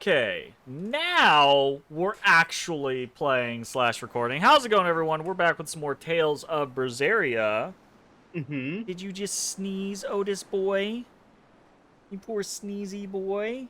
Okay, now we're actually playing slash recording. How's it going, everyone? We're back with some more Tales of Berseria. Did you just sneeze, Otis boy? You poor sneezy boy.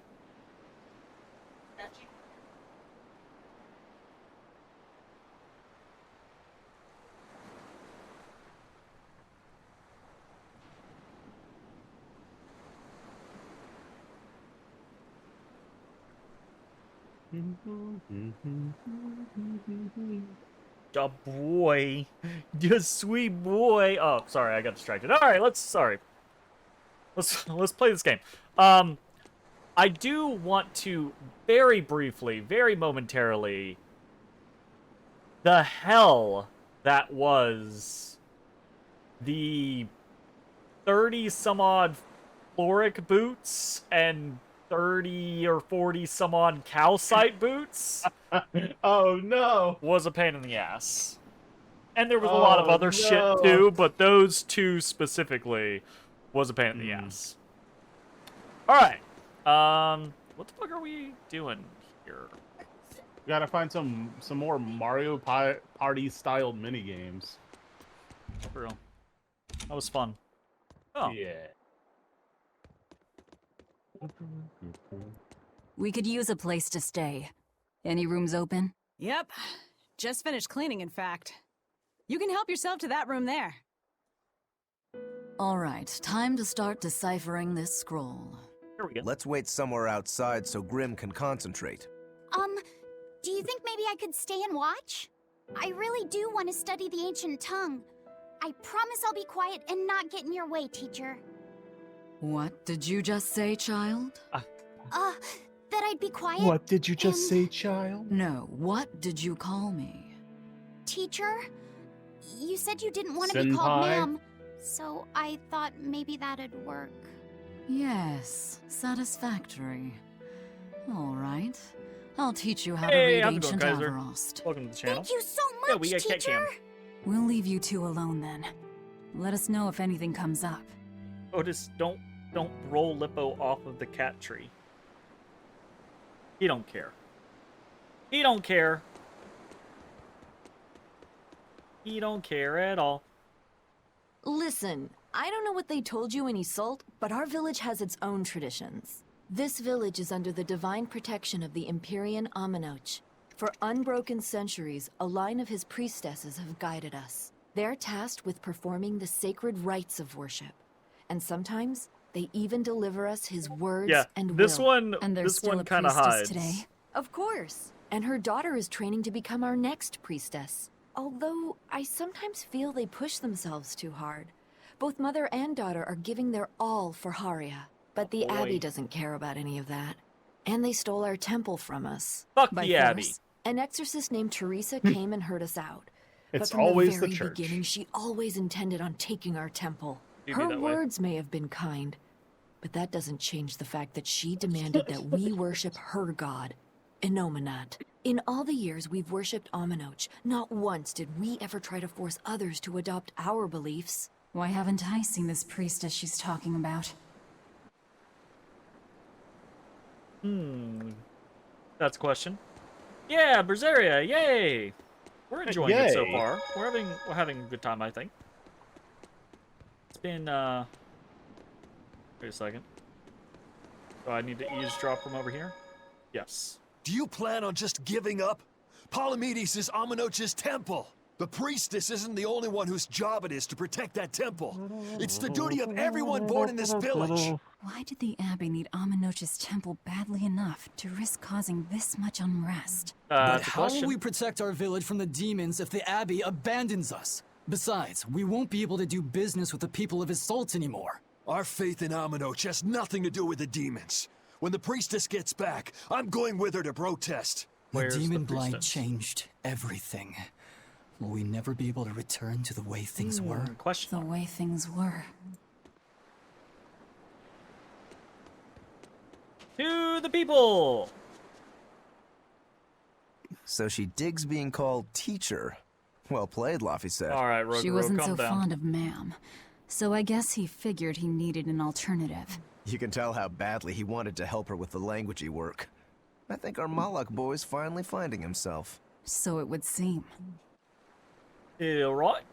The boy. The sweet boy. Oh, sorry, I got distracted. Alright, let's play this game. I do want to very briefly, very momentarily, the hell that was the 30 some odd Floric boots and 30 or 40 some odd calcite boots Oh no! was a pain in the ass. And there was a lot of other shit too, but those two specifically was a pain in the ass. Alright. What the fuck are we doing here? We gotta find some more Mario Party styled mini games. For real. That was fun. Oh. Yeah. We could use a place to stay. Any rooms open? Yep. Just finished cleaning, in fact. You can help yourself to that room there. All right, time to start deciphering this scroll. Here we go. Let's wait somewhere outside so Grim can concentrate. Do you think maybe I could stay and watch? I really do want to study the ancient tongue. I promise I'll be quiet and not get in your way, teacher. What did you just say, child? That I'd be quiet? What did you just and- say, child? No, what did you call me? Teacher? You said you didn't want to be called Senpai? ma'am, so I thought maybe that'd work. Yes, satisfactory. All right. I'll teach you how Hey, to how's read it going, ancient Kaiser? Avrost. Welcome to the channel. Thank you so much, Yeah, we got cat teacher! cam. We'll leave you two alone then. Let us know if anything comes up. Otis, don't roll Lippo off of the cat tree. He don't care. He don't care. He don't care at all. Listen, I don't know what they told you in Isolt, but our village has its own traditions. This village is under the divine protection of the Empyrean Aminoch. For unbroken centuries, a line of his priestesses have guided us. They're tasked with performing the sacred rites of worship. And sometimes, they even deliver us his words and this will. one, And there's this still one a kind of priestess hides. today. Of course. And her daughter is training to become our next priestess. Although, I sometimes feel they push themselves too hard. Both mother and daughter are giving their all for Haria. But the Boy. Abbey doesn't care about any of that. And they stole our temple from us. Fuck By the Abbey. force. An exorcist named Teresa came and heard us out. It's but from always the the very church. beginning, she always intended on taking our temple. You be Her that way. words may have been kind, but that doesn't change the fact that she demanded that we worship her god, Inominat. In all the years we've worshipped Aminoch, not once did we ever try to force others to adopt our beliefs. Why haven't I seen this priestess she's talking about? That's a question. Yeah, Berseria, yay! We're enjoying it so Yay. far. We're having a good time, I think. It's been wait a second. Do I need to eavesdrop from over here? Yes. Do you plan on just giving up? Palamedes is Aminoch's temple. The priestess isn't the only one whose job it is to protect that temple. It's the duty of everyone born in this village. Why did the Abbey need Aminoch's temple badly enough to risk causing this much unrest? But That's a how will question. we protect our village from the demons if the Abbey abandons us? Besides, we won't be able to do business with the people of Isolt anymore. Our faith in Aminoch has nothing to do with the demons. When the priestess gets back, I'm going with her to protest. Where's the the demon blight priestess? changed everything. Will we never be able to return to the way things were? Question. The way things were. To the people! So she digs being called teacher. Well played, Laffy said. Alright, Rogue, She wasn't calm so down. fond of ma'am. So I guess he figured he needed an alternative. You can tell how badly he wanted to help her with the languagey work. I think our Malak boy's finally finding himself. So it would seem. Yeah, right.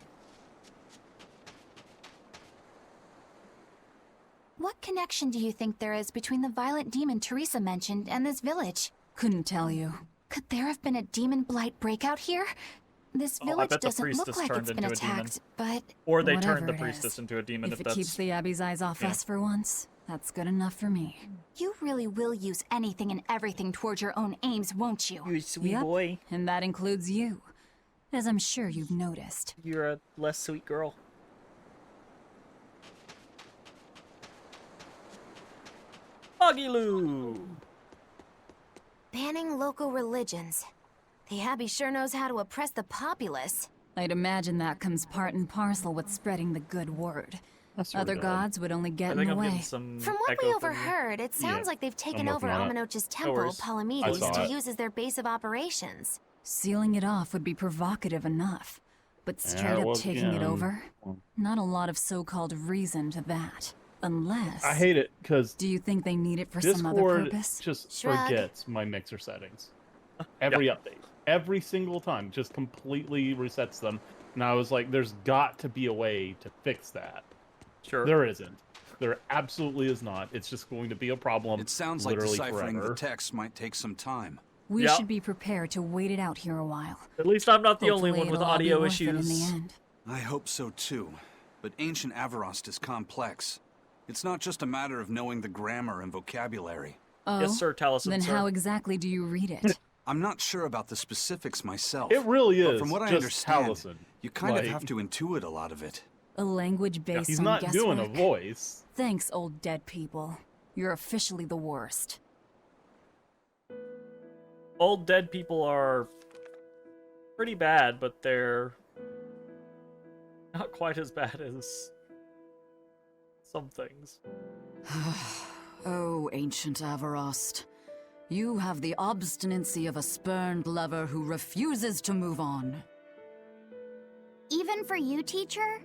What connection do you think there is between the violent demon Teresa mentioned and this village? Couldn't tell you. Could there have been a demon blight breakout here? This I village bet the doesn't look priestess like turned it's been into a demon. attacked, but Or they Whatever turned the it priestess is. into a demon If it that's... keeps the Abbey's eyes off Yeah. us for once, that's good enough for me. you really will use anything and everything towards your own aims, won't you? You sweet Yep, boy. and that includes you, as I'm sure you've noticed. You're a less sweet girl. Ogiloo! Banning local religions. The Abbey sure knows how to oppress the populace. I'd imagine that comes part and parcel with spreading the good word. That's Other good. gods would only I get in think the I'm getting way. some From what echo we from you. overheard, it sounds Yeah, like they've taken I'm over working on it. Amenoch's temple, worries. I Palamedes, saw to it. use as their base of operations. Sealing it off would be provocative enough, but straight up well, taking it yeah, over? Not a lot of so-called reason to that. Unless... I hate it because Do you think they need it for some other Discord purpose? just Shrug. forgets my mixer settings. Every update. Every single time. Just completely resets them. And I was like, there's got to be a way to fix that. Sure. There isn't. There absolutely is not. It's just going to be a problem. It sounds like literally deciphering forever. the text might take some time. We Yeah. should be prepared to wait it out here a while. At least I'm not the only Hopefully one with it'll all be audio worth it in the issues. end. I hope so too. But ancient Avarost is complex. It's not just a matter of knowing the grammar and vocabulary. Oh? Yes, sir, Taliesin, Then sir. how exactly do you read it? I'm not sure about the specifics myself. It really But is. from what I just understand, Taliesin. you kind of Like, have to intuit a lot of it. A language based He's on not guesswork? doing a voice. Thanks, old dead people. You're officially the worst. Old dead people are pretty bad, but they're not quite as bad as some things. Oh, ancient Avarost. You have the obstinacy of a spurned lover who refuses to move on. Even for you, teacher?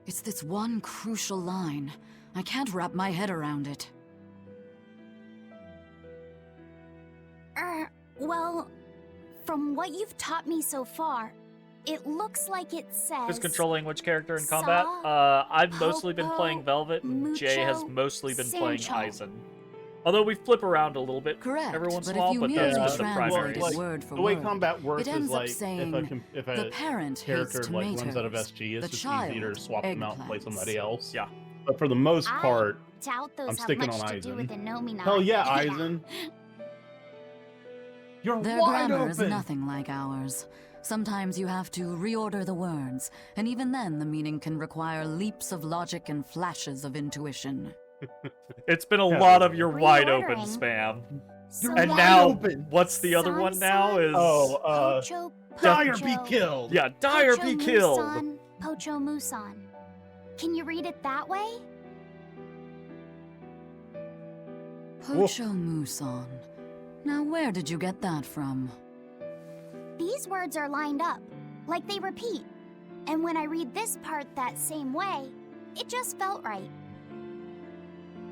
It's this one crucial line. I can't wrap my head around it. Well, from what you've taught me so far, it looks like it says... Who's controlling which character in combat? Saw, I've mostly been Popo, playing Velvet, and Jay has Mucho, mostly been playing Sancho. Eisen. Although we flip around a little bit Correct, every once in but a if while, you but merely that's been the translate primary. it Like, word for the way word, combat works it ends is up like saying, if the a parent hates character like runs out of tomatoes, SG, it's the just child, easier to swap them out and play eggplants. somebody else. Yeah. But for the most I part, doubt those I'm have sticking much on to do Eisen. with the Nominat. hell yeah, Eisen. You're Their wide grammar is open. nothing like ours. Sometimes you have to reorder the words, and even then the meaning can require leaps of logic and flashes of intuition. It's been a Yeah. lot of your wide open Reordering. spam. So And wide now, open. what's the other one now is... Pocho, Dyer Pocho, be killed. Yeah, Dyer Pocho be killed. Musan, Pocho Musan. Can you read it that way? Pocho Muson. Now where did you get that from? These words are lined up, like they repeat. And when I read this part that same way, it just felt right.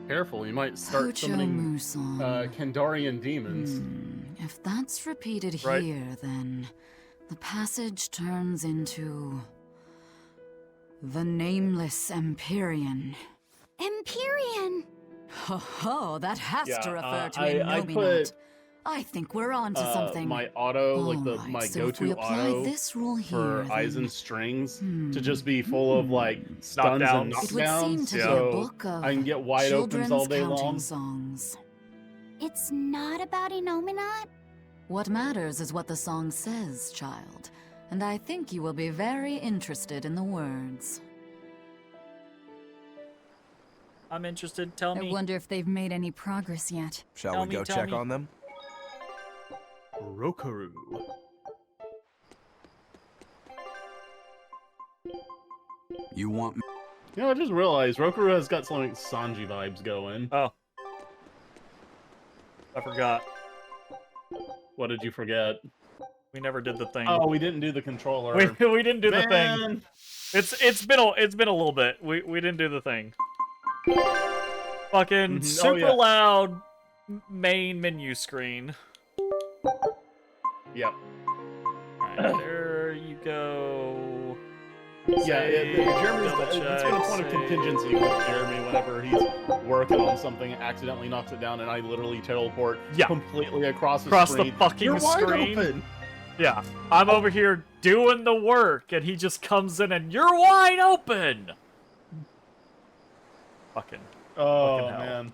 Careful, you might start Pocho summoning Muson. Kandarian demons. If that's repeated Right. here, then the passage turns into the Nameless Empyrean. Empyrean! Ho ho, that has Yeah, to refer to I a put, Nominat. I think we're on to something. my auto, like the Alright, my so if we go-to apply auto this rule for here, Eisen then strings to just be full of like stuns and Knockdowns. it would seem knockdowns, to be a so book of I can get wide opens children's all day counting long. songs. It's not about a Nominat? What matters is what the song says, child. And I think you will be very interested in the words. I'm interested. Tell I me. wonder if they've made any progress yet. Shall Tell we me, go tell check me. on them? Rokaru. You want me? You know, I just realized Rokaru has got some like Sanji vibes going. Oh. I forgot. What did you forget? We never did the thing. Oh, we didn't do the controller. We didn't do the thing. Man. It's been a little bit. We didn't do the thing. Fucking Mhm. Oh, super yeah. loud main menu screen. Yep. Alright, there you go. Yeah, Jeremy's double it's been a point of contingency with Jeremy whenever he's working on something, accidentally knocks it down, and I literally teleport completely across the screen. The fucking You're wide screen. open. Yeah, I'm over here doing the work, and he just comes in and you're wide open. Fucking hell. Man.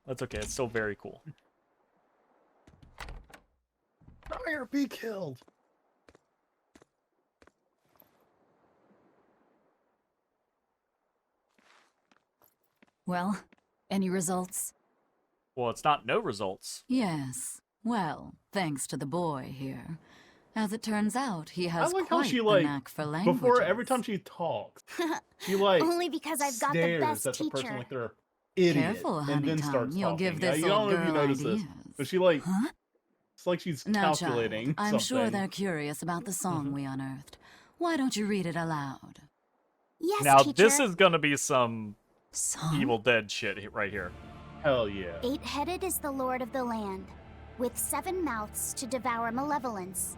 That's okay. It's still very cool. Fire, be killed. Well, any results? Well, it's not no results. Yes. Well, thanks to the boy here. As it turns out, he has I like quite how she, the knack for languages. before every time she talks, she like Only because I've got the stares best at the person teacher. like they're idiot, Careful, and honey then Tom. starts You'll talking. give this I don't old know if you girl noticed ideas. this, but she like, Huh? it's like she's Now, calculating child, I'm something. sure they're curious about the song we unearthed. Why don't you read it aloud? Yes, Now, teacher. this is gonna be some Song? Evil Dead shit right here. Hell yeah. 8-headed is the lord of the land, with 7 mouths to devour malevolence.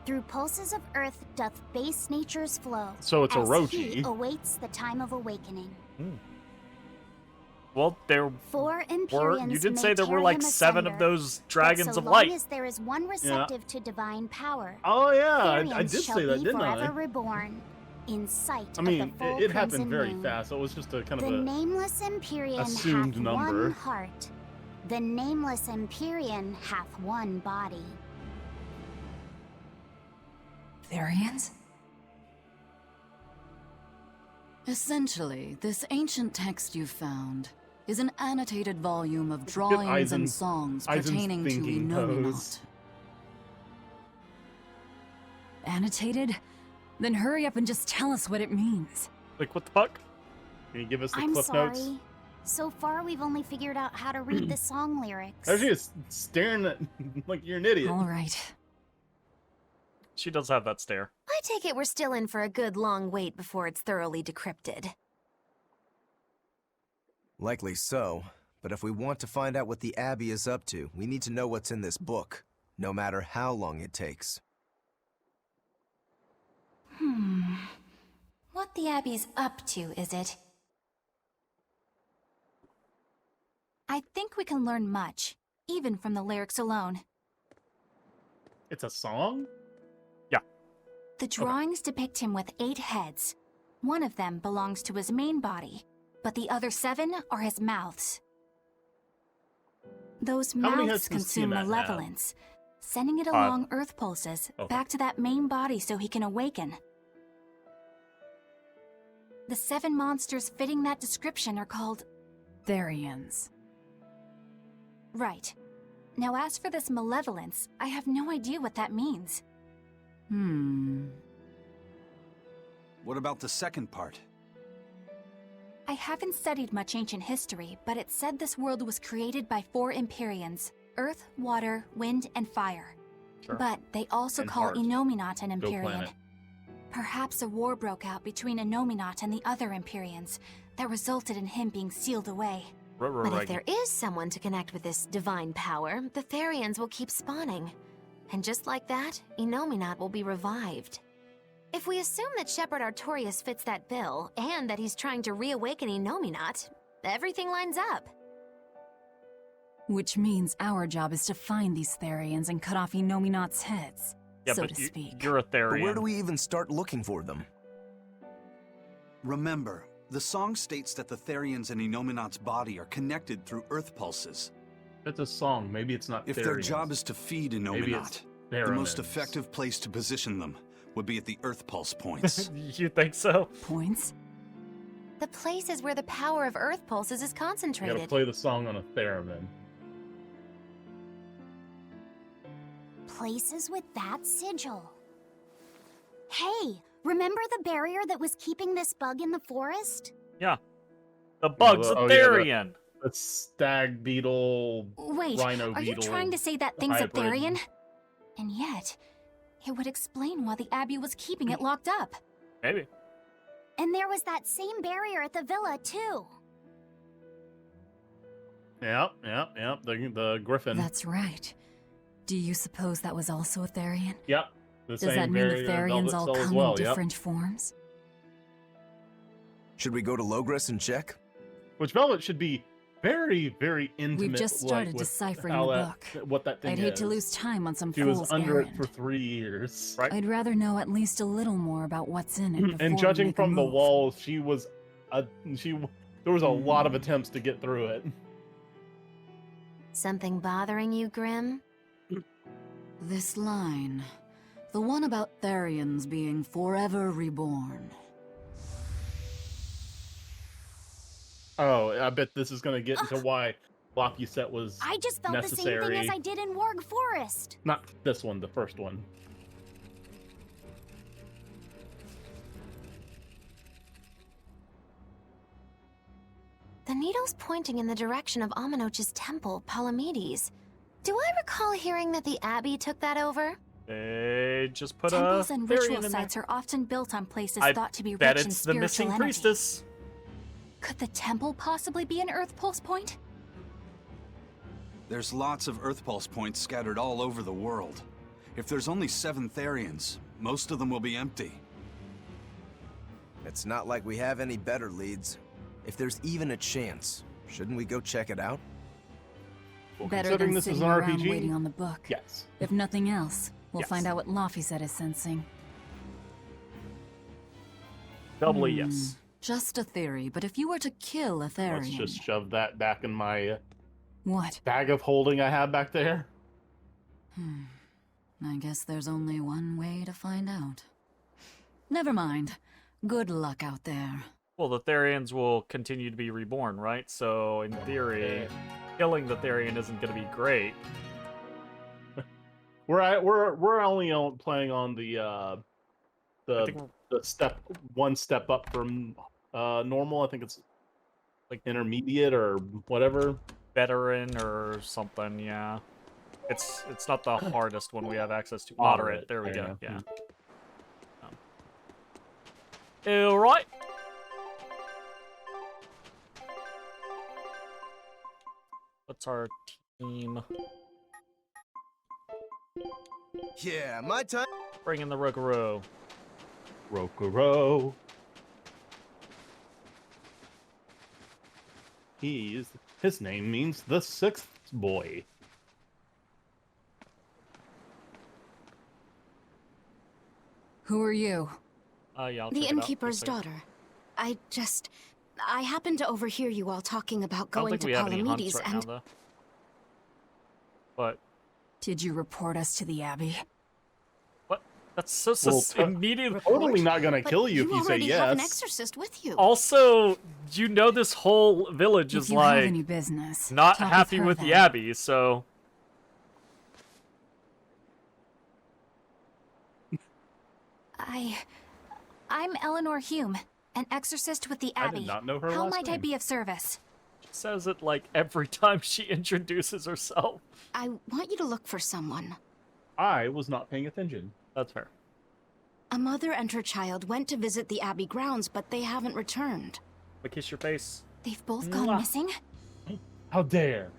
Through pulses of earth doth base nature's flow. So it's as Orochi. he awaits the time of awakening. Well, there 4 were. Empyreans You did may say there tear were like him 7 of asunder, those dragons but so of long light. as there is one receptive to divine power, Oh yeah, I Therians did shall say that, be didn't forever I? reborn, in sight I of mean, the full it happened crimson very moon. fast, so it was just a kind of The a nameless Empyrean assumed hath number. one heart. The nameless Empyrean hath one body. Therians? Essentially, this ancient text you found is an annotated volume of Look at drawings and Aizen's- songs Aizen's pertaining to thinking Inominat. pose. Annotated? Then hurry up and just tell us what it means. Like, what the fuck? Can you give us the I'm clip sorry. notes? So far, we've only figured out how to read the song lyrics. There's just staring at like you're an idiot. All right. She does have that stare. I take it we're still in for a good long wait before it's thoroughly decrypted. Likely so, but if we want to find out what the Abbey is up to, we need to know what's in this book, no matter how long it takes. What the Abbey's up to, is it? I think we can learn much, even from the lyrics alone. It's a song? The drawings depict him with 8 heads. One of them belongs to his main body, but the other 7 are his mouths. Those How many mouths heads does consume Tiamat have? malevolence, sending it along Earth pulses back to that main body so he can awaken. The 7 monsters fitting that description are called... Therians. Right. Now as for this malevolence, I have no idea what that means. What about the second part? I haven't studied much ancient history, but it said this world was created by 4 Empyreans: Earth, Water, Wind, and Fire. Sure. But they also And call heart. Inominat an Go Empyrean. planet. Perhaps a war broke out between Inominat and the other Empyreans that resulted in him being sealed away. But if there is someone to connect with this divine power, the Therians will keep spawning. And just like that, Inominat will be revived. If we assume that Shepherd Artorius fits that bill, and that he's trying to reawaken Inominat, everything lines up. Which means our job is to find these Therians and cut off Inominat's heads, Yeah, so but to speak. you're a But Therian. where do we even start looking for them? Remember, the song states that the Therians in Inominat's body are connected through earth pulses. It's a song. Maybe it's not If Therians. their job is to feed Maybe Inominat, it's the most Therimans. effective place to position them would be at the earth pulse points. You think so? Points? The place is where the power of Earth pulses is You gotta concentrated. play the song on a theremin. Places with that sigil. Hey, remember the barrier that was keeping this bug in the forest? Yeah. The bug's a Oh, yeah, Therian. The stag beetle, Wait, rhino are you beetle. trying to say that thing's a hybrid. Therian? And yet, it would explain why the Abbey was keeping it locked up. Maybe. And there was that same barrier at the villa, too. Yep. The Griffin. That's right. Do you suppose that was also a Therian? Yep. The Does same that mean the very Therians velvet all cell as come well. in different forms? Should we go to Logres and check? Which Velvet should be very, very intimate. We've just started with deciphering how the that, book. What that thing I'd hate is. to lose time on some She was fool's under errand. it for 3 years. Right. I'd rather know at least a little more about what's in it before And we judging make a from the move. walls, there was a lot of attempts to get through it. Something bothering you, Grim? This line. The one about Therians being forever reborn. Oh, I bet this is going to get into why Lapuset was I just felt necessary. the same thing as I did in Warg Forest. Not this one, the first one. The needle's pointing in the direction of Amenoch's temple, Palamedes. Do I recall hearing that the Abbey took that over? They just put Temples a and Therian ritual in there. sites are often built on places I thought to be bet rich in it's the spiritual missing energy. priestess. Could the temple possibly be an Earth Pulse point? There's lots of Earth Pulse points scattered all over the world. If there's only 7 Therians, most of them will be empty. It's not like we have any better leads. If there's even a chance, shouldn't we go check it out? Well, Better considering than this is sitting an around RPG, waiting on the book. yes. If nothing else, we'll Yes. find out what Laphicet is sensing. Doubly yes. Just a theory, but if you were to kill a Therian... Let's just shove that back in my What? bag of holding I have back there. I guess there's only one way to find out. Never mind. Good luck out there. Well, the Therians will continue to be reborn, right? So, in theory, killing the Therian isn't going to be great. We're only playing on the I think one step up from normal. I think it's like intermediate or whatever. veteran or something, yeah. It's not the hardest one we have access to. Moderate. There we go. Yeah. All right. What's our team? Yeah, my time. Bring in the Rokuro. Rokuro. His name means the 6th boy. Who are you? Yeah, I'll The check it out. innkeeper's Just a second. daughter. I happened to overhear you all talking about I don't going think to we have any hunts Palamedes right now, and... though. But Did you report us to the Abbey? what? That's so immediately. Totally not gonna But kill you if you say already have an yes. exorcist with you. Also, you know this whole village If is you have like any business, not talk happy her with the then. Abbey, so I'm Eleanor Hume, an exorcist with the I Abbey. did not know her How last might I name. be of service? she says it like every time she introduces herself. I want you to look for someone. I was not paying attention. That's fair. A mother and her child went to visit the Abbey grounds, but they haven't returned. But kiss your face. They've both gone Mwah. missing? How dare!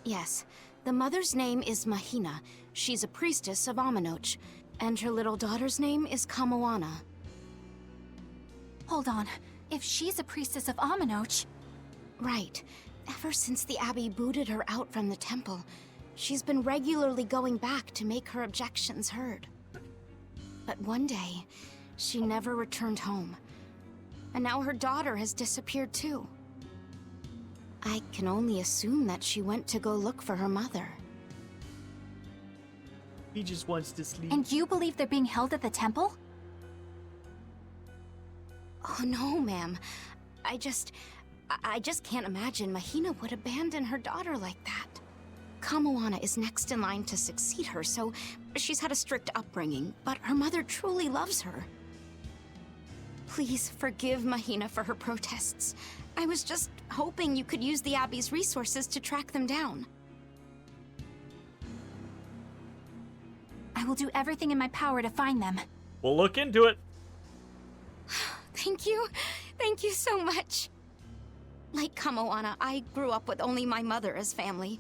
Yes, the mother's name is Mahina. She's a priestess of Amenoch, and her little daughter's name is Kamoana. Hold on. If she's a priestess of Amenoch, Right. Ever since the Abbey booted her out from the temple, she's been regularly going back to make her objections heard. But one day, she never returned home. And now her daughter has disappeared too. I can only assume that she went to go look for her mother. He just wants to sleep. and you believe they're being held at the temple? Oh no, ma'am. I just can't imagine Mahina would abandon her daughter like that. Kamoana is next in line to succeed her, so she's had a strict upbringing, but her mother truly loves her. Please forgive Mahina for her protests. I was just hoping you could use the Abbey's resources to track them down. I will do everything in my power to find them. We'll look into it. Thank you. Thank you so much. Like Kamoana, I grew up with only my mother as family.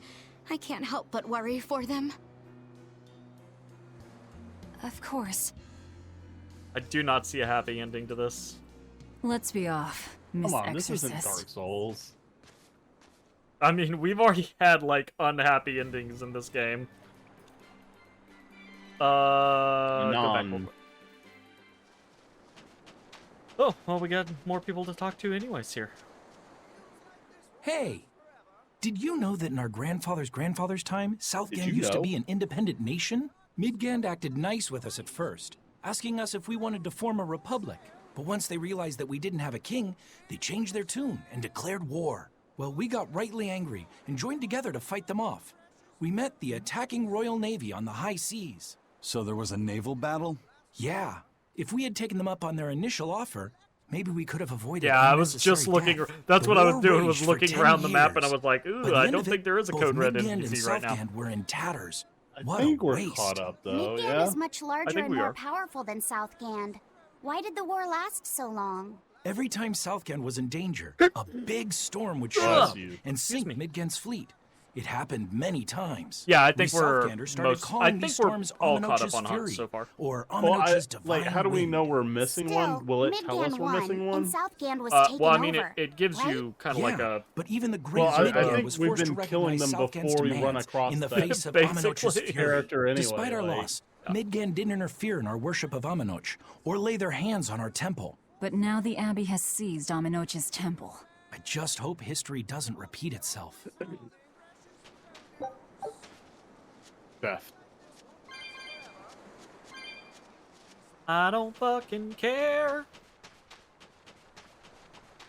I can't help but worry for them. Of course. I do not see a happy ending to this. Let's be off, Miss Come on, Exorcist. this isn't Dark Souls. I mean, we've already had, like, unhappy endings in this game. Go back real quick. Oh, well, we got more people to talk to anyways here. Hey! Did you know that in our grandfather's time, Southgand used to be an independent nation? Midgand acted nice with us at first, asking us if we wanted to form a republic. But once they realized that we didn't have a king, they changed their tune and declared war. Well, we got rightly angry and joined together to fight them off. We met the attacking Royal Navy on the high seas. So there was a naval battle? Yeah. If we had taken them up on their initial offer, maybe we could have avoided. Yeah, I was just looking. That's what I was doing. Was looking around the map, and I was like, "Ooh, I don't think there is a Code Red NPC right now." We're in tatters. I think we're caught up, though. Midgand is much larger and more are. powerful than Southgand. Why did the war last so long? Every time Southgand was in danger, a big storm would show up and sink Midgand's fleet. It happened many times. Yeah, I think we we're Southganders started most. calling I these think we're storms all caught up Amenoch's on Hunt Fury, so far. or Well, Amenoch's Divine like, how do we Wind. know we're missing one? Will it tell us we're missing one? And Southgand was taken Well, I mean, over, it gives right? you kind of like a. But even the great Well, I Midgand was think we've forced to been killing recognize them Southgand's before we run demands across in the that face of basically Amenoch's Fury. character anyway, Despite our like- loss, Midgand didn't interfere in our worship of Amenoch or lay their hands on our temple. But now the Abbey has seized Amenoch's temple. I just hope history doesn't repeat itself. Beth. I don't fucking care.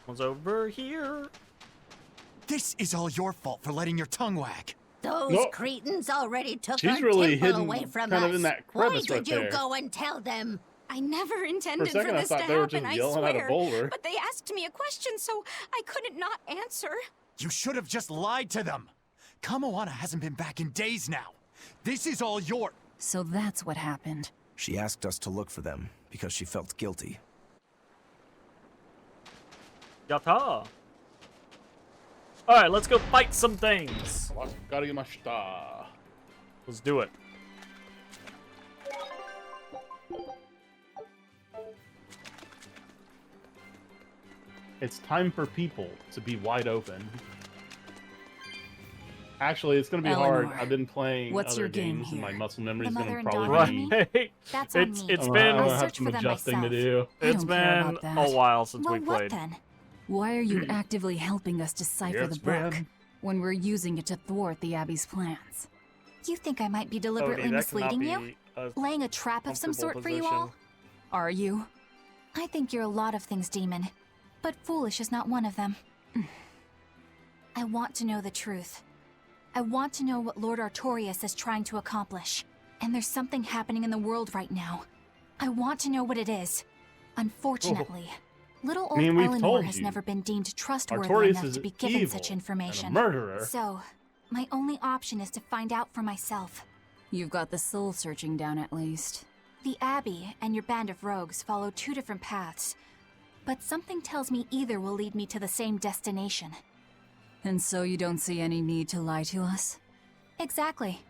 One's over here. This is all your fault for letting your tongue wag. Those Nope. cretins already took She's our really temple hidden away from kind us. of in that Why crevice did right you there. go and tell them? I never intended For a second, I this thought to they were happen, just I yelling at a swear. boulder. But they asked me a question, so I couldn't not answer. You should have just lied to them. Kamoana hasn't been back in days now. This is all your... So that's what happened. She asked us to look for them because she felt guilty. Yata. Alright, let's go fight some things. Wakarimashita. Let's do it. It's time for people to be wide open. Actually, it's gonna be hard. Eleanor, I've been playing what's other your game games, and my here? muscle memory The is mother gonna and probably daughter be. Right. That's on It's me. it's I'm been gonna I'll have search some for them adjusting to myself. do. I it's don't care been about that. a while since Well, we what played. then? Why are you actively helping us decipher Yes, the book ma'am. when we're using it to thwart the Abbey's plans? You think I might be Odie, deliberately that cannot misleading be you? a Laying a trap of some comfortable sort for you position. all? Are you? I think you're a lot of things, Demon. But foolish is not one of them. I want to know the truth. I want to know what Lord Artorias is trying to accomplish. And there's something happening in the world right now. I want to know what it is. Unfortunately, little old Man, we've Eleanor told has you. never been deemed trustworthy Artorias enough is to be given evil such and information. a murderer. So, my only option is to find out for myself. You've got the soul searching down at least. The Abbey and your band of rogues follow two different paths. But something tells me either will lead me to the same destination. And so you don't see any need to lie to us? Exactly.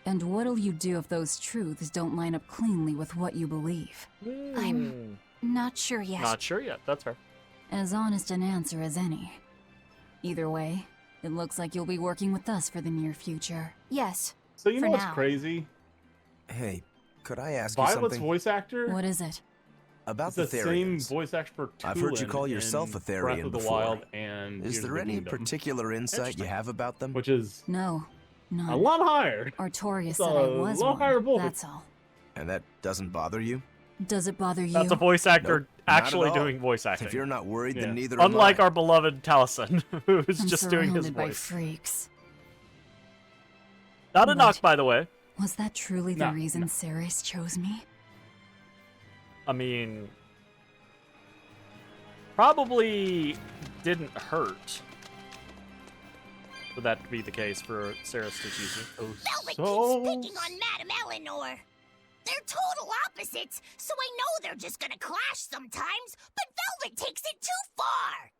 And what'll you do if those truths don't line up cleanly with what you believe? I'm not sure yet. Not sure yet. That's fair. As honest an answer as any. Either way, it looks like you'll be working with us for the near future. Yes. So you for know what's now. crazy? Hey, could I ask you Violet's something? voice actor. What is it? About It's the the same Therians. voice actor for Tulin I've heard you call yourself in a Therian Breath of the before. Wild and Is Tears there of the any Kingdom, particular insight you have about them? which is No, none. a lot higher. Artorias It's said a I was lot higher one, voice. that's all. And that doesn't bother you? Does it bother you? That's a voice actor Nope, not at actually all. doing voice acting. If you're not worried, Yeah. then neither am Unlike I. our beloved Taliesin, who's I'm just doing his surrounded by voice. freaks. Not a But- knock, by the way. Was that truly the No, reason no. Ceres chose me? I mean, probably didn't hurt for that to be the case for Ceres to choose you. Velvet So- keeps picking on Madame Eleanor. They're total opposites, so I know they're just gonna clash sometimes, but Velvet takes it too far.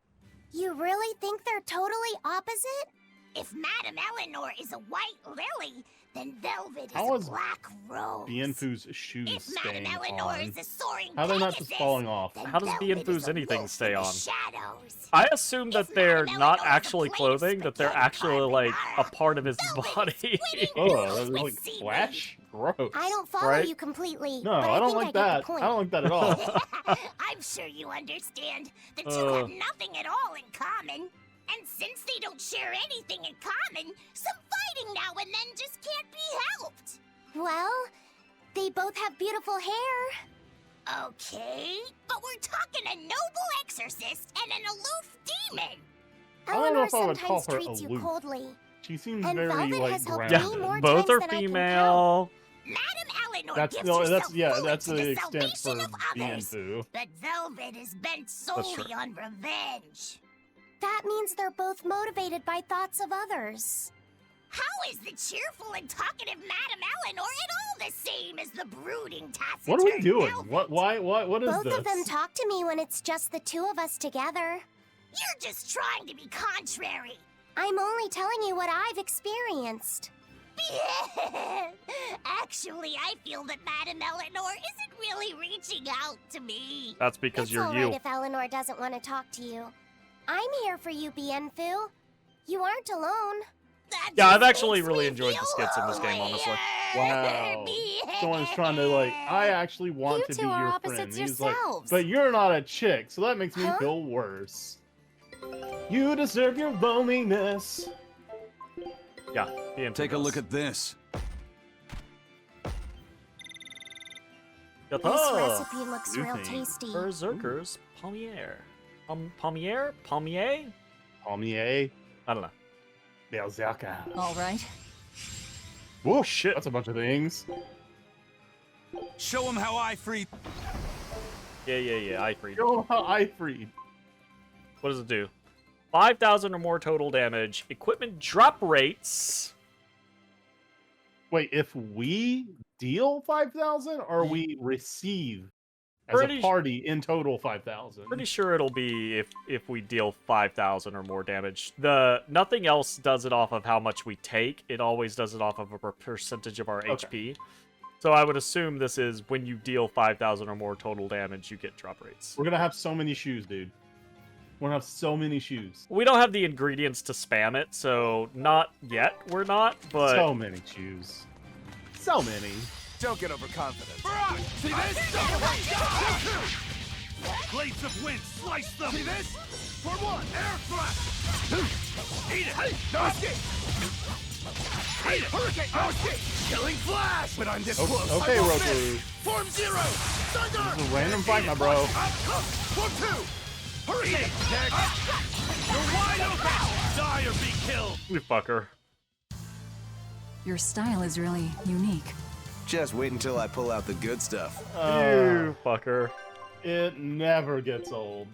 You really think they're totally opposite? If Madame Eleanor is a white lily, then Velvet is a black rose. Bienfu's shoes If staying Madame Eleanor on? is a soaring How are they not just Pegasus, falling off? How does Bienfu's anything stay on? shadows. I assume that they're not actually clothing, that they're actually like a part of his body. Oh, that's like Flash? Gross. I don't follow Right? you completely. No, but I don't think like I get that. the point. I don't like that at all. I'm sure you understand. The two have nothing at all in common. And since they don't share anything in common, some fighting now and then just can't be helped. Well, they both have beautiful hair. Okay, but we're talking a noble exorcist and an aloof demon. I don't know Eleanor if I would call sometimes her treats you aloof. coldly. She seems And very Velvet like has helped grounded. me more Both times are than I can female. Madame Eleanor That's gives no, herself that's yeah, fully that's to the the extent for salvation of others. Bienfu. But Velvet is bent true. solely on revenge. That means they're both motivated by thoughts of others. How is the cheerful and talkative Madame Eleanor at all the same as the brooding, taciturn What are we doing? Velvet? What is Both this? of them talk to me when it's just the two of us together. You're just trying to be contrary. I'm only telling you what I've experienced. Actually, I feel that Madame Eleanor isn't really reaching out to me. That's because It's you're all you. right if Eleanor doesn't want to talk to you. I'm here for you, Bienfu. You aren't alone. Yeah, I've actually really enjoyed the skits in this game, honestly. Wow. Someone's trying to like, I actually want You to two be are your opposites friend. He's like, yourselves. but you're not a chick, so that makes me Huh? feel worse. You deserve your loneliness. Yeah, Bienfu Take a does. look at this. This Yata! recipe looks real New thing. tasty. Berserker's Palmier. Palmier? Palmier? Palmier. I don't know. Berserker. All right. Whoa, shit. That's a bunch of things. Show him how I free. Yeah, I freed. Show 'em how I freed. What does it do? 5,000 or more total damage. Equipment drop rates. Wait, if we deal 5,000 or we receive as Pretty- a party in total 5,000? Pretty sure it'll be if we deal 5,000 or more damage. Nothing else does it off of how much we take. It always does it off of a percentage of our HP. So I would assume this is when you deal 5,000 or more total damage, you get drop rates. We're gonna have so many shoes, dude. We're gonna have so many shoes. We don't have the ingredients to spam it, so not yet. We're not, but So many shoes. So many. Don't get overconfident. See this? Blades of wind, slice them! See this? For one, air thrust! Eat it! No escape! Eat it! Hurricane! No escape! Killing flash! But I'm this close. Okay, I won't Roku. miss. Form zero! Thunder! This is a random fight, my bro. Form two! Hurricane! Next! You're wide open! Die or be killed! you fucker. Your style is really unique. Just wait until I pull out the good stuff. You fucker. It never gets old.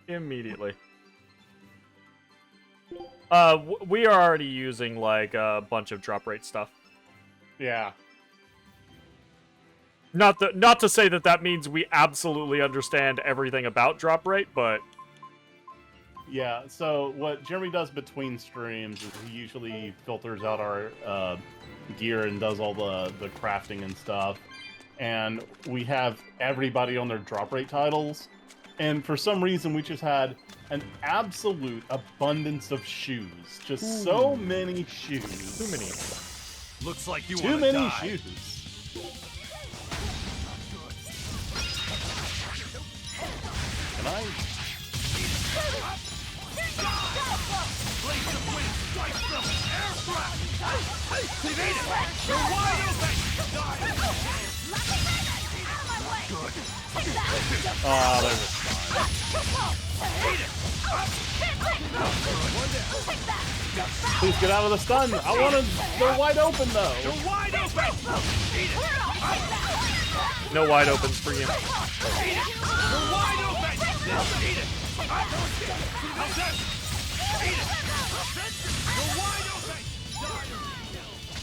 Immediately. We are already using like a bunch of drop rate stuff. Yeah. Not to say that means we absolutely understand everything about drop rate, but Yeah, so what Jeremy does between streams is he usually filters out our gear and does all the crafting and stuff. And we have everybody on their drop rate titles. And for some reason, we just had an absolute abundance of shoes. Just so many shoes. too many. Looks like you Too want to many die. shoes. Can I? Blades of wind, slice them! Air thrust! See this? You're wide open! Die! Ah, there we Please get out of the stun. I want to. They're wide open though. You're wide open! Eat it! No wide opens for you. Eat it! You're wide open! Eat it! How's that? Eat it! You're wide open!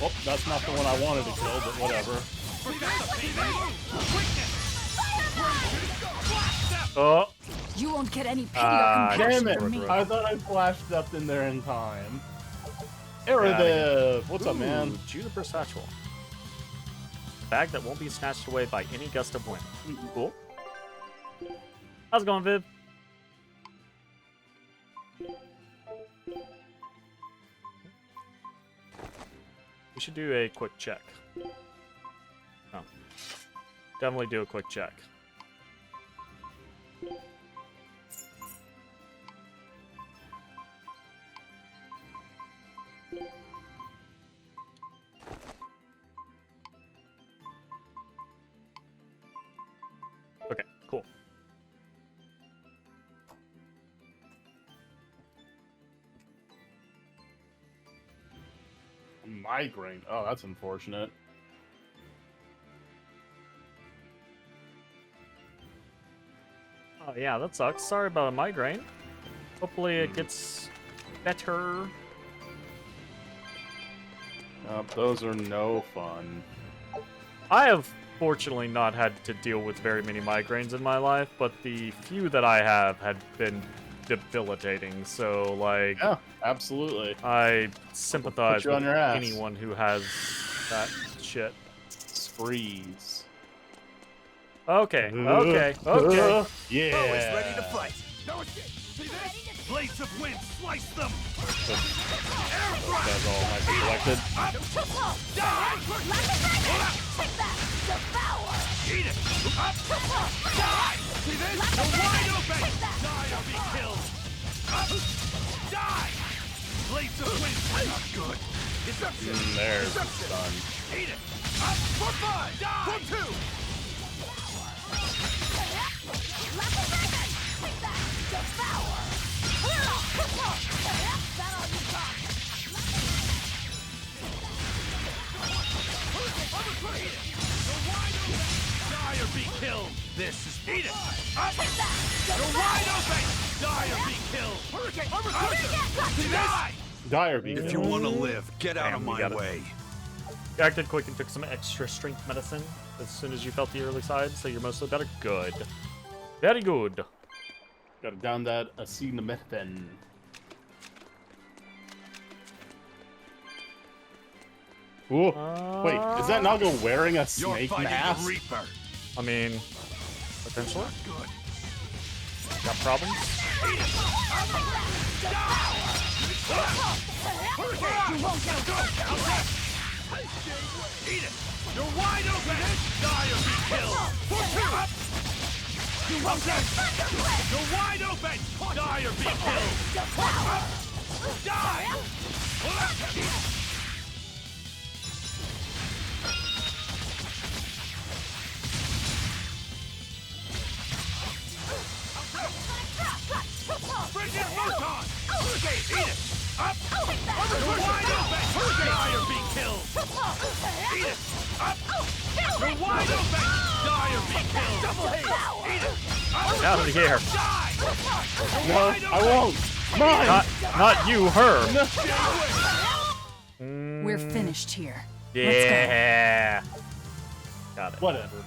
Oh, that's not the one I wanted to kill, but whatever. Oh, You won't get any pity or compassion Damn from it! me. I thought I flashed up in there in time. Get outta Erediv! What's up, man? Juniper Satchel. Bag that won't be snatched away by any gust of wind. Cool. How's it going, Viv? We should do a quick check. Oh. Definitely do a quick check. Okay, cool. Migraine. Oh, that's unfortunate. Oh yeah, that sucks. Sorry about a migraine. Hopefully it gets better. Those are no fun. I have fortunately not had to deal with very many migraines in my life, but the few that I have had been debilitating. So, like, yeah, absolutely. I sympathize with your ass. anyone who has that shit. Freeze. Okay, okay, okay. Yeah. Always ready to fight. No escape. See this? Blades of wind, slice them. Air thrust. That's all might be collected. Die. Take that. Devour. Eat it. Up. Die. See this? You're wide open. Die or be killed. Up. Die. Blades of wind. Not good. Deception. There's the Deception. sun. Eat it. Up. For 5. Die. For 2. Die or be killed. This is eat it. Up. You're wide open. Die or be killed. Hurricane. Die. Die or be If killed. you want to live, get out of Damn, my got it. way. You acted quick and took some extra strength medicine as soon as you felt the early signs, so you're mostly better. Good. Very good. Gotta down that acetaminophen. Ooh. Wait, is that Naga wearing a You're snake fighting mask? the Reaper. I mean, potentially. Good. Got problems? Eat it. You're wide open. Die or be killed. For 2. Up. You're wide open. Die or be killed. Up. Die. Frigid Photon. Eat it. Up. You're wide open. Die or be killed. Eat it. Up. You're wide open. Die or be killed. Double haze. Eat it. Up. Get out of here. Die. You're No, wide I open. won't. Mine. Not you, her. We're finished here. Yeah. Got it. Whatever.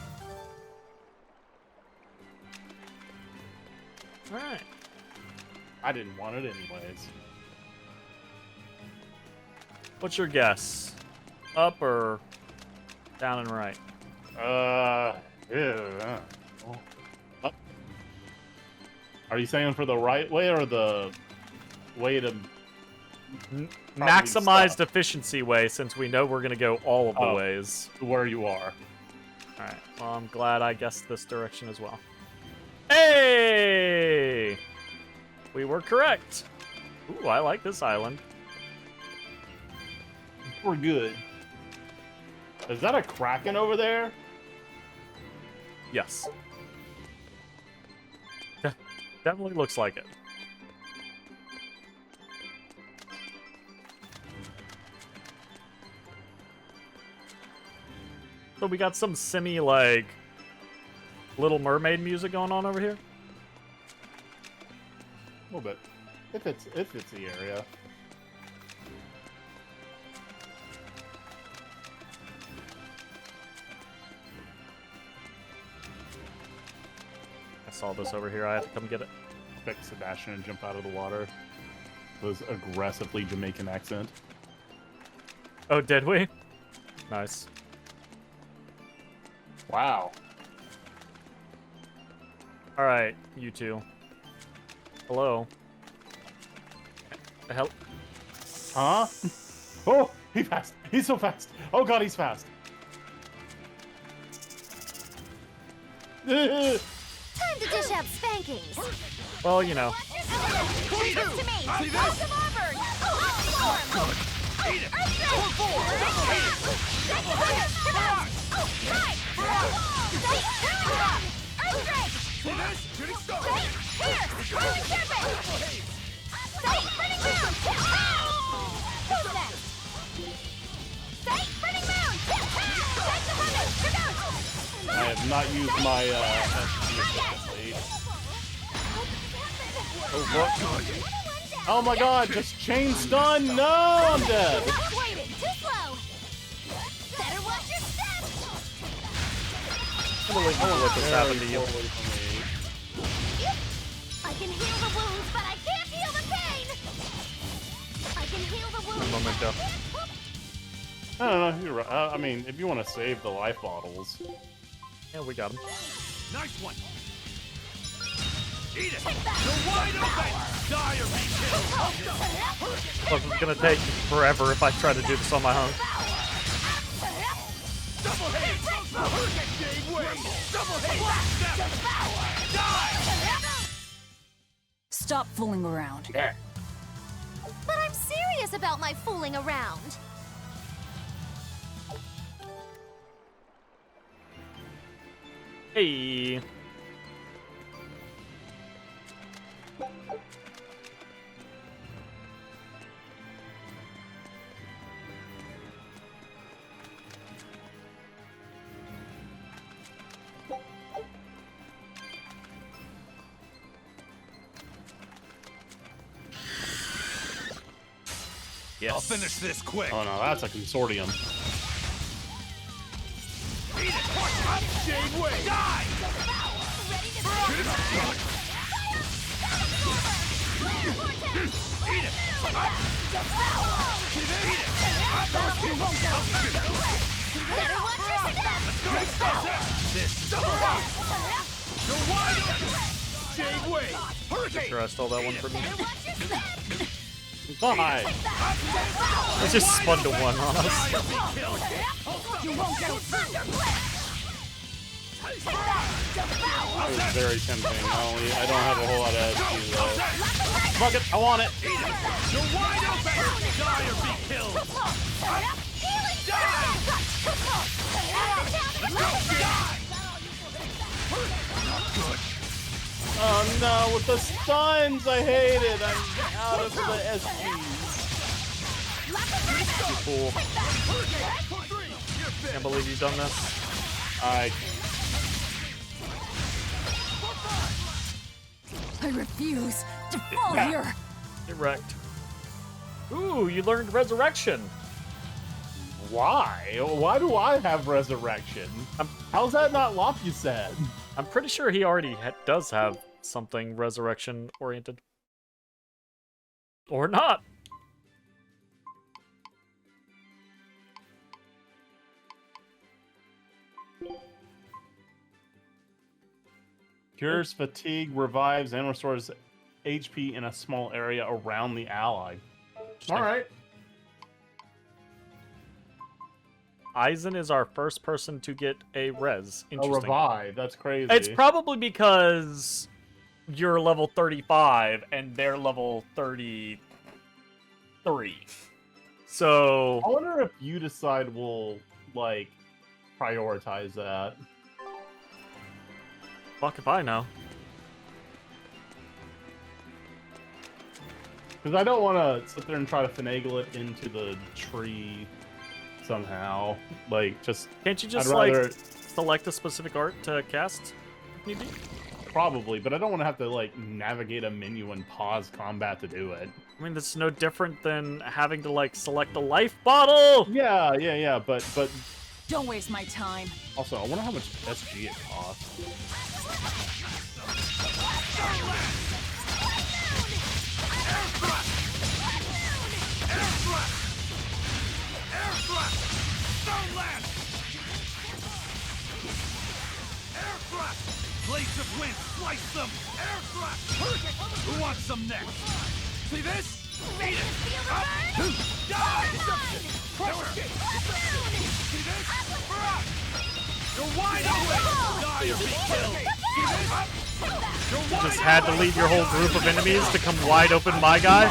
Alright. I didn't want it anyways. What's your guess? Up or down and right? Yeah. Up. Are you saying for the right way or the way to Maximized efficiency way, since we know we're going to go all of the ways. Where you are. Alright, well, I'm glad I guessed this direction as well. Hey! We were correct. Ooh, I like this island. We're good. Is that a Kraken over there? Yes. Definitely looks like it. So we got some semi, like, Little Mermaid music going on over here. A little bit. If it's the area. I saw this over here. I had to come get it. expect Sebastian to jump out of the water. Those aggressively Jamaican accent. Oh, did we? Nice. Wow. All right, you two. Hello. The hell? Huh? Oh, he's fast. He's so fast. Oh god, he's fast. Time to dish out spankings. Well, you know. Leave this to me. Awesome Auburn. Form. Eat it. See this? Shooting star. Here. Rolling serpent. Burning moon. Who's next? Burning moon. Take the weapon. I have not used my SG efficiently. Oh, what? Oh my god, just chain stun! No, I'm dead! Too slow. Better watch your step. I'm gonna let this happen to you. I can heal the wounds, but I can't heal the pain. I can heal the wounds. Memento. I don't know, you're right. I mean, if you want to save the life bottles. Yeah, we got him. Nice one. Eat it. You're wide open. Die or be killed. Plus, it's gonna take forever if I try to do this on my own. Double hit. Hurricane wave. Double hit. Die. Stop fooling around. Yeah. But I'm serious about my fooling around. Hey. Yes. I'll finish this quick. Oh no, that's a consortium. Eat it. Up, Jade Way. Die. Eat it. Better watch your step. This double hit. You're wide open. Jade Way. Hurricane. Sure, I stole that one from you. Better watch your step. Bye. It's just spun to one on us. You won't get That was very tempting. I don't have a whole lot of SP though. Fuck it, I want it. You're wide open. Die or be killed. Oh no, with the stuns, I hate it. I'm out of the SGs. Cool. Can't believe you've done this. I refuse to fall here. Get wrecked. Ooh, you learned resurrection. Why? Why do I have resurrection? How's that not Lapuset? I'm pretty sure he already does have something resurrection oriented. Or not. Cures fatigue, revives, and restores HP in a small area around the ally. Alright. Aizen is our first person to get a res. A Interesting. revive, that's crazy. It's probably because you're level 35 and they're level 33. So I wonder if you decide we'll, like, prioritize that. Fuck if I know. Because I don't want to sit there and try to finagle it into the tree somehow. Like, just... Can't you just, I'd rather... like, select a specific art to cast? If need be? Probably, but I don't want to have to, like, navigate a menu and pause combat to do it. I mean, that's no different than having to, like, select a life bottle! Yeah, but... Don't waste my time. Also, I wonder how much SG it costs. Air thrust! Air thrust! Stone lance! Air thrust! Blades of wind, slice them! Air thrust! Who wants some next? See this? Eat it! Up! Die! Deception! Pressure! See this? You're wide open! Die or be killed! See this? You're You wide just had to leave your whole group of enemies to come wide open, my guy.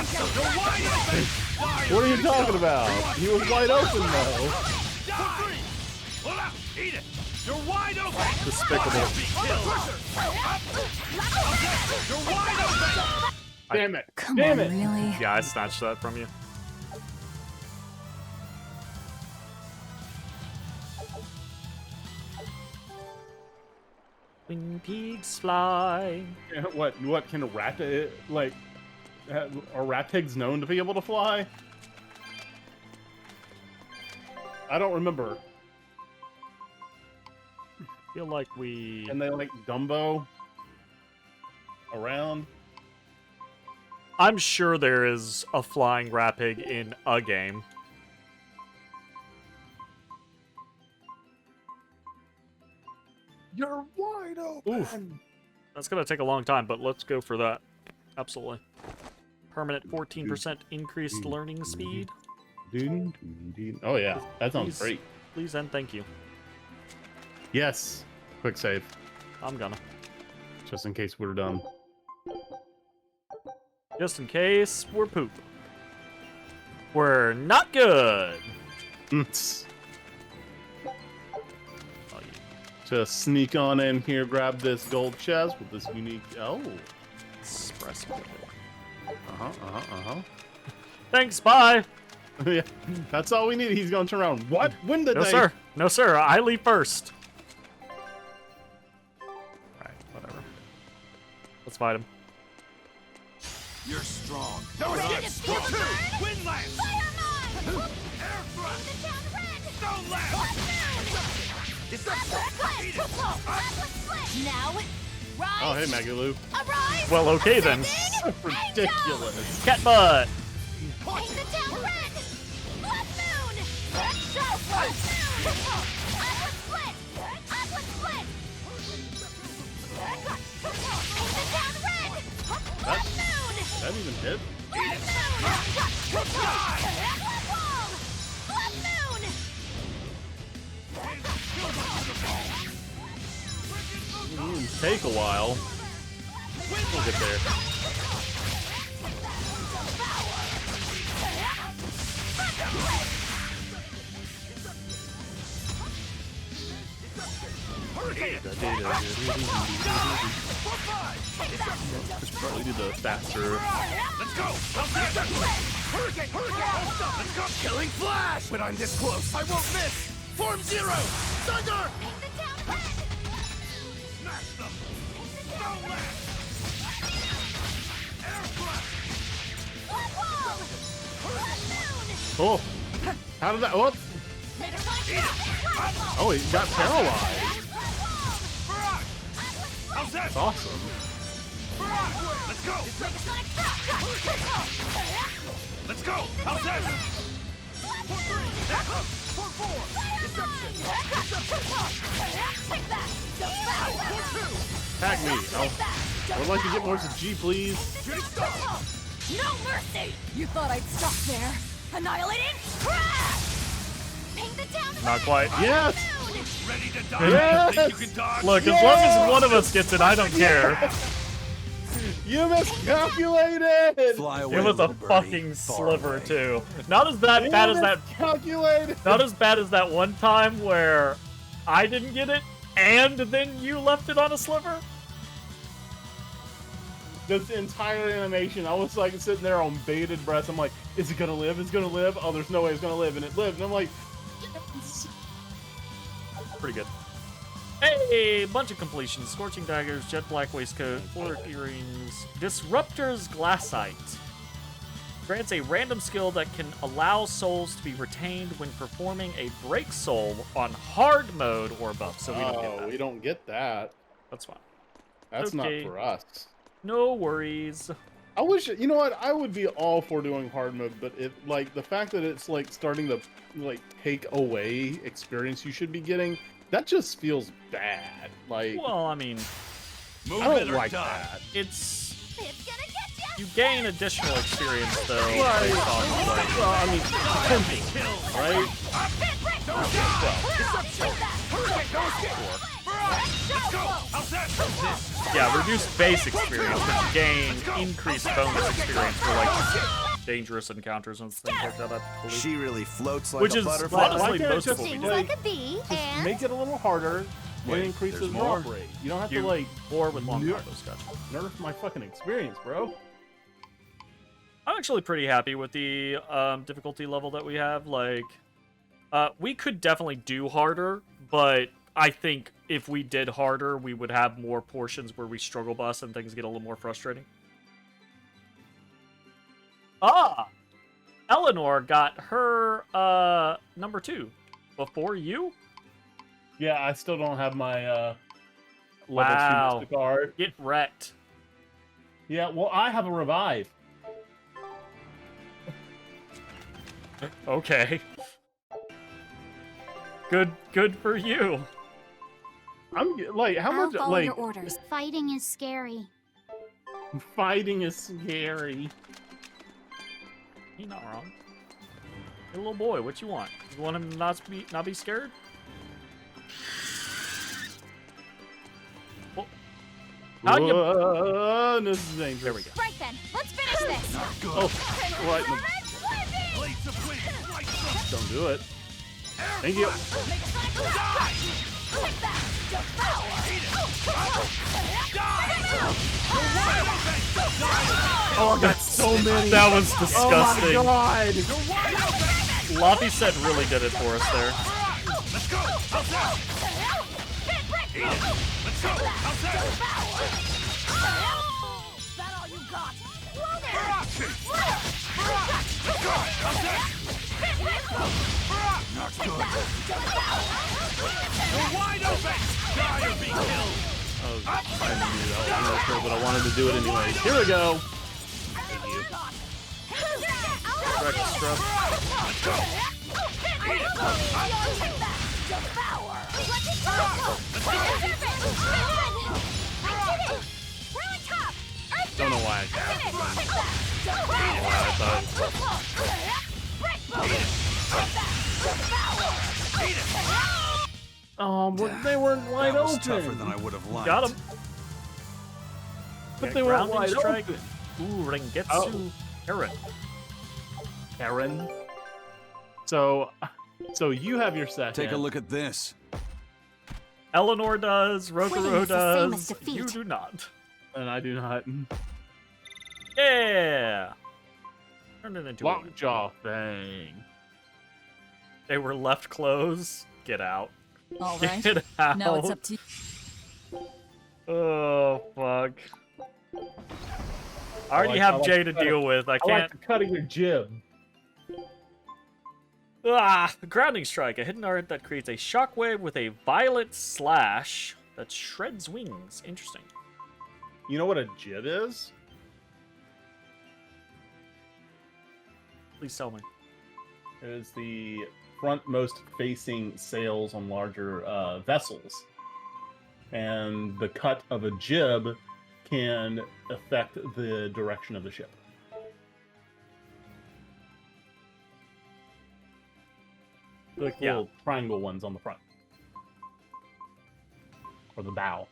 What are you talking about? He was wide open though. Pull out! Eat it! You're wide open! Despicable. You're wide open! Damn it! Come Damn on, it! really? Yeah, I snatched that from you. When pigs fly. What can a rat like? Are rat pigs known to be able to fly? I don't remember. Feel like we. And they like Dumbo around. I'm sure there is a flying rat pig in a game. You're wide open. Oof. That's gonna take a long time, but let's go for that. Absolutely. Permanent 14% increased learning speed. Oh yeah, that sounds Please, great. please and thank you. Yes. Quick save. I'm gonna. Just in case we're done. Just in case we're poop. We're not good. Just sneak on in here, grab this gold chest with this unique. Oh. Express. Thanks, bye. Yeah, that's all we need. He's gonna turn around. What? When did No, they? sir. No, sir. I leave first. Alright, whatever. Let's fight him. You're strong. No, I'm strong too. Wind lance. Air thrust. Stone lance. Now, rise. Oh, hey, Magalu. Arise. Well, okay then. Ridiculous. Cat butt. Paint the town red. Blood moon. Blood moon. Upward split. Upward split. Paint the town red. Blood moon. That even hit? Blood moon. Blood wall. Blood moon. Take a while. We'll get there. Probably do the faster. Let's go. Hurricane. Let's go. Killing flash. But I'm this close. I won't miss. Form zero. Thunder. Smash them. Stone lance. Air thrust. Oh, how did that? What? Oh, he got paralyzed. How's that? That's awesome. Let's go. Let's go. How's that? For 4. Tag me. I would like to get more to G, please. No mercy! You thought I'd stop there? Annihilating crash! Paint the town Not quite. Yes! Ready to die? Yes! Think you can dodge? Look, as long as one of us gets it, I don't care. You miscalculated! It was a fucking sliver too. Not as bad as that. Calculated. Not as bad as that one time where I didn't get it and then you left it on a sliver. This entire animation, I was like sitting there on bated breath. I'm like, is it gonna live? Is it gonna live? Oh, there's no way it's gonna live, and it lived. And I'm like, yes. Pretty good. Hey, bunch of completions. Scorching daggers, jet black waistcoat, floor earrings, disruptor's glassite. Grants a random skill that can allow souls to be retained when performing a break soul on hard mode or above. So we don't get that. We don't get that. That's fine. That's Okay. not for us. No worries. I wish, you know what, I would be all for doing hard mode, but like the fact that it's like starting to like take away experience you should be getting, that just feels bad. Like, well, I mean, I don't like that. It's you gain additional experience though. Well, Based on like, well, I mean, potential, right? yeah, reduced base experience, but you gain increased bonus experience for like dangerous encounters and things like that. I believe. She really floats like Which a is butterfly. honestly most of what we Seems do. like a bee, and Make it a little harder. Wait, and increase the there's more? drop rate. You don't have You- to like Or with long nerf- combos, gotcha. nerf my fucking experience, bro. I'm actually pretty happy with the difficulty level that we have. Like, we could definitely do harder, but I think if we did harder, we would have more portions where we struggle bus and things get a little more frustrating. Ah! Eleanor got her number 2 before you? Yeah, I still don't have my level Wow. 2 Mystic Art. Get wrecked. Yeah, well, I have a revive. Okay. Good for you. I'm like, how I'll much follow like your orders. fighting is scary. fighting is scary. You're not wrong. Hey, little boy, what you want? You want him to not be scared? Well, how you... This is dangerous. There we go. Right then, let's finish this. Oh, right. Don't do it. Thank you. Oh, that's so many. That was disgusting. Oh my god. Lobby set really did it for us there. Let's go! How's that? Eat it! Let's go! How's that? That all you got? Barachi! Let's go! How's that? Not good. You're wide open! Die or be killed! I didn't do that. I'm not sure, but I wanted to do it anyway. Here we go. Correct stress. Let's go! Eat it! Don't know why I can't. Oh, but they weren't wide That was open. tougher than I would have liked. Got him. But Yeah, they weren't grounding wide strike. open. Ooh, Rengetsu. Oh. Aaron. So you have your second. Take a look at this. Eleanor does. Quitting Rokuro is the same as does. defeat. You do not. And I do not. Yeah. Turned it into a Lockjaw thing. They were left closed. Get out. All right. Get out. Now it's up to you. Oh, fuck. I already like- have I like Jay the to cut deal of- with. I I like can't. the cut of your jib. Grounding strike. A hidden art that creates a shockwave with a violet slash that shreds wings. Interesting. You know what a jib is? Please tell me. It is the frontmost facing sails on larger vessels. And the cut of a jib can affect the direction of the ship. Like Yeah. little triangle ones on the front. Or the bow.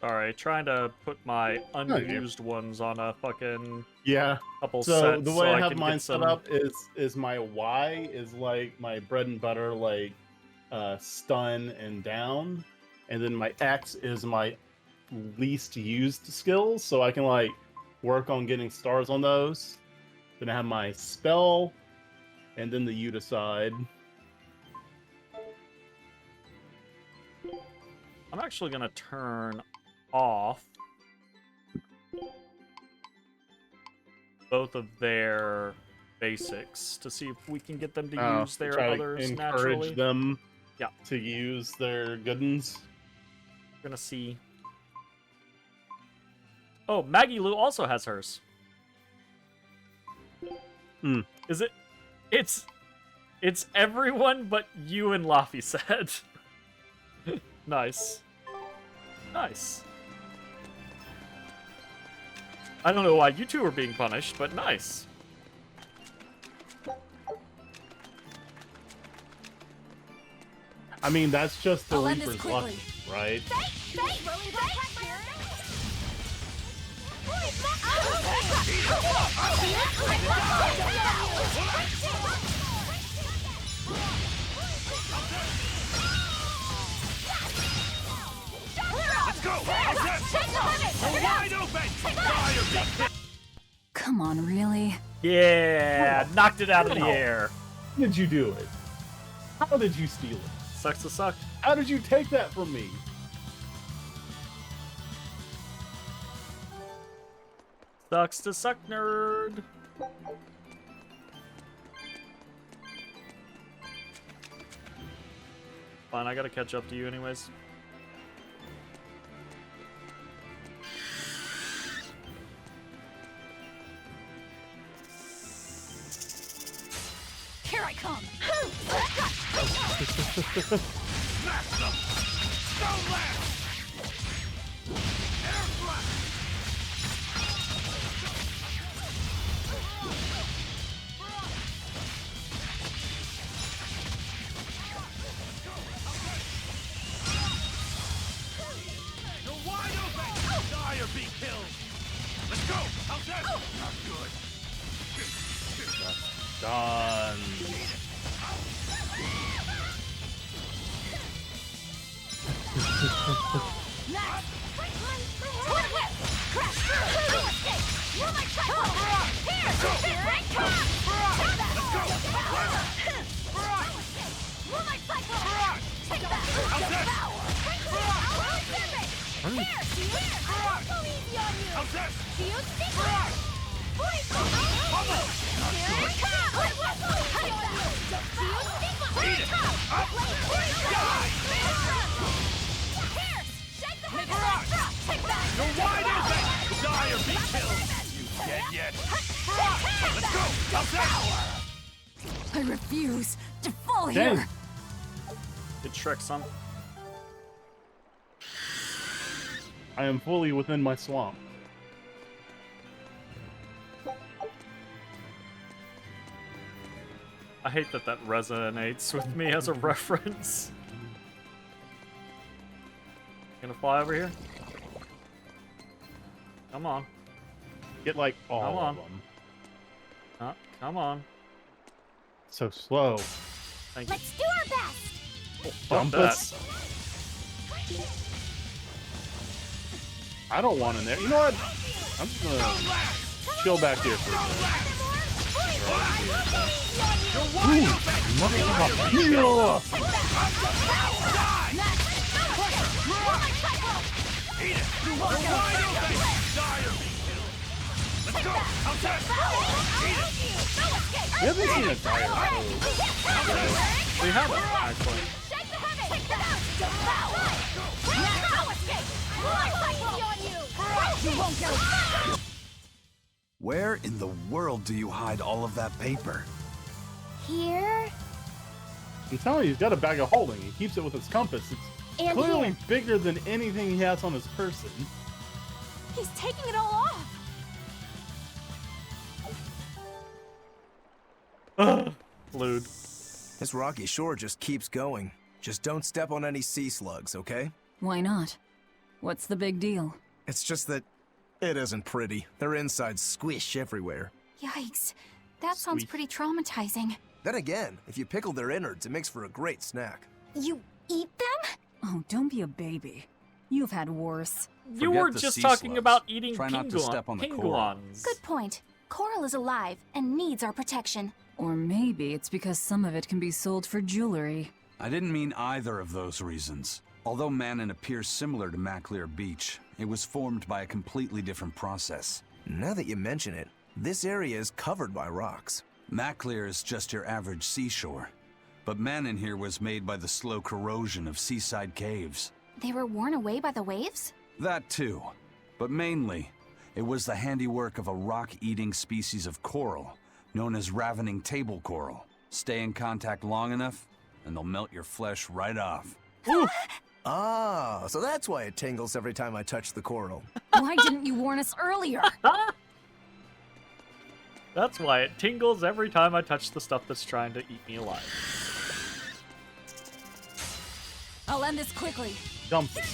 Alright, trying to put my unused ones on a fucking Yeah. couple So sets the way so I I have can mine get set some... up is my Y is like my bread and butter, like stun and down, and then my X is my least used skills, so I can like work on getting stars on those. Then I have my spell, and then the Uticide. I'm actually gonna turn off both of their basics to see if we can get them to use their try others to naturally. encourage them Yeah. to use their good ones. We're gonna see. Oh, Maggie Lou also has hers. Is it? It's everyone but you and Laffy said. Nice. Nice. I don't know why you two are being punished, but nice. I mean, that's just the I'll end this Reaper's quickly. lucky, right? Let's go! Wide open! Fire! Come on, really? Yeah, knocked it out of the air. How did you do it? How did you steal it? Sucks to suck. How did you take that from me? Sucks to suck, nerd. Fine, I gotta catch up to you anyways. Here I come! Smash them! Stone Lance! Air Thrust! You're wide open! Die or be killed! Let's go! How's that? Not good. Done. You're wide open! Die or be killed! You dead yet? Let's go! How's that? I refuse to fall Dang. here. Good trick, son. I am fully within my swamp. I hate that that resonates with me as a reference. Gonna fly over here? Come on. Get like all Come on. of them. Come on. So slow. Thank you. Let's do our best. Fuck that. Bumpus. I don't want in there. You know what? I'm just gonna chill back here for a minute. We haven't seen a dire pose. We haven't, actually. Where in the world do you hide all of that paper? Here I'm telling you, he's got a bag of holding. He keeps it with his compass. It's and clearly here. bigger than anything he has on his person. He's taking it all off! Lewd. This rocky shore just keeps going. Just don't step on any sea slugs, okay? Why not? What's the big deal? It's just that it isn't pretty. Their insides squish everywhere. Yikes. That sounds Sweet. pretty traumatizing. Then again, if you pickle their innards, it makes for a great snack. You eat them? Oh, don't be a baby. You've had worse. You Forget were the just sea talking slugs. about eating Try not to step on the coral. penguins. Good point. Coral is alive and needs our protection. Or maybe it's because some of it can be sold for jewelry. I didn't mean either of those reasons. Although Manon appears similar to Maclear Beach, it was formed by a completely different process. Now that you mention it, this area is covered by rocks. Maclear is just your average seashore, but Manon here was made by the slow corrosion of seaside caves. They were worn away by the waves? That too, but mainly, it was the handiwork of a rock-eating species of coral, known as ravening table coral. Stay in contact long enough, and they'll melt your flesh right off. Ah, so that's why it tingles every time I touch the coral. Why didn't you warn us earlier? That's why it tingles every time I touch the stuff that's trying to eat me alive. I'll end this quickly. Dump it.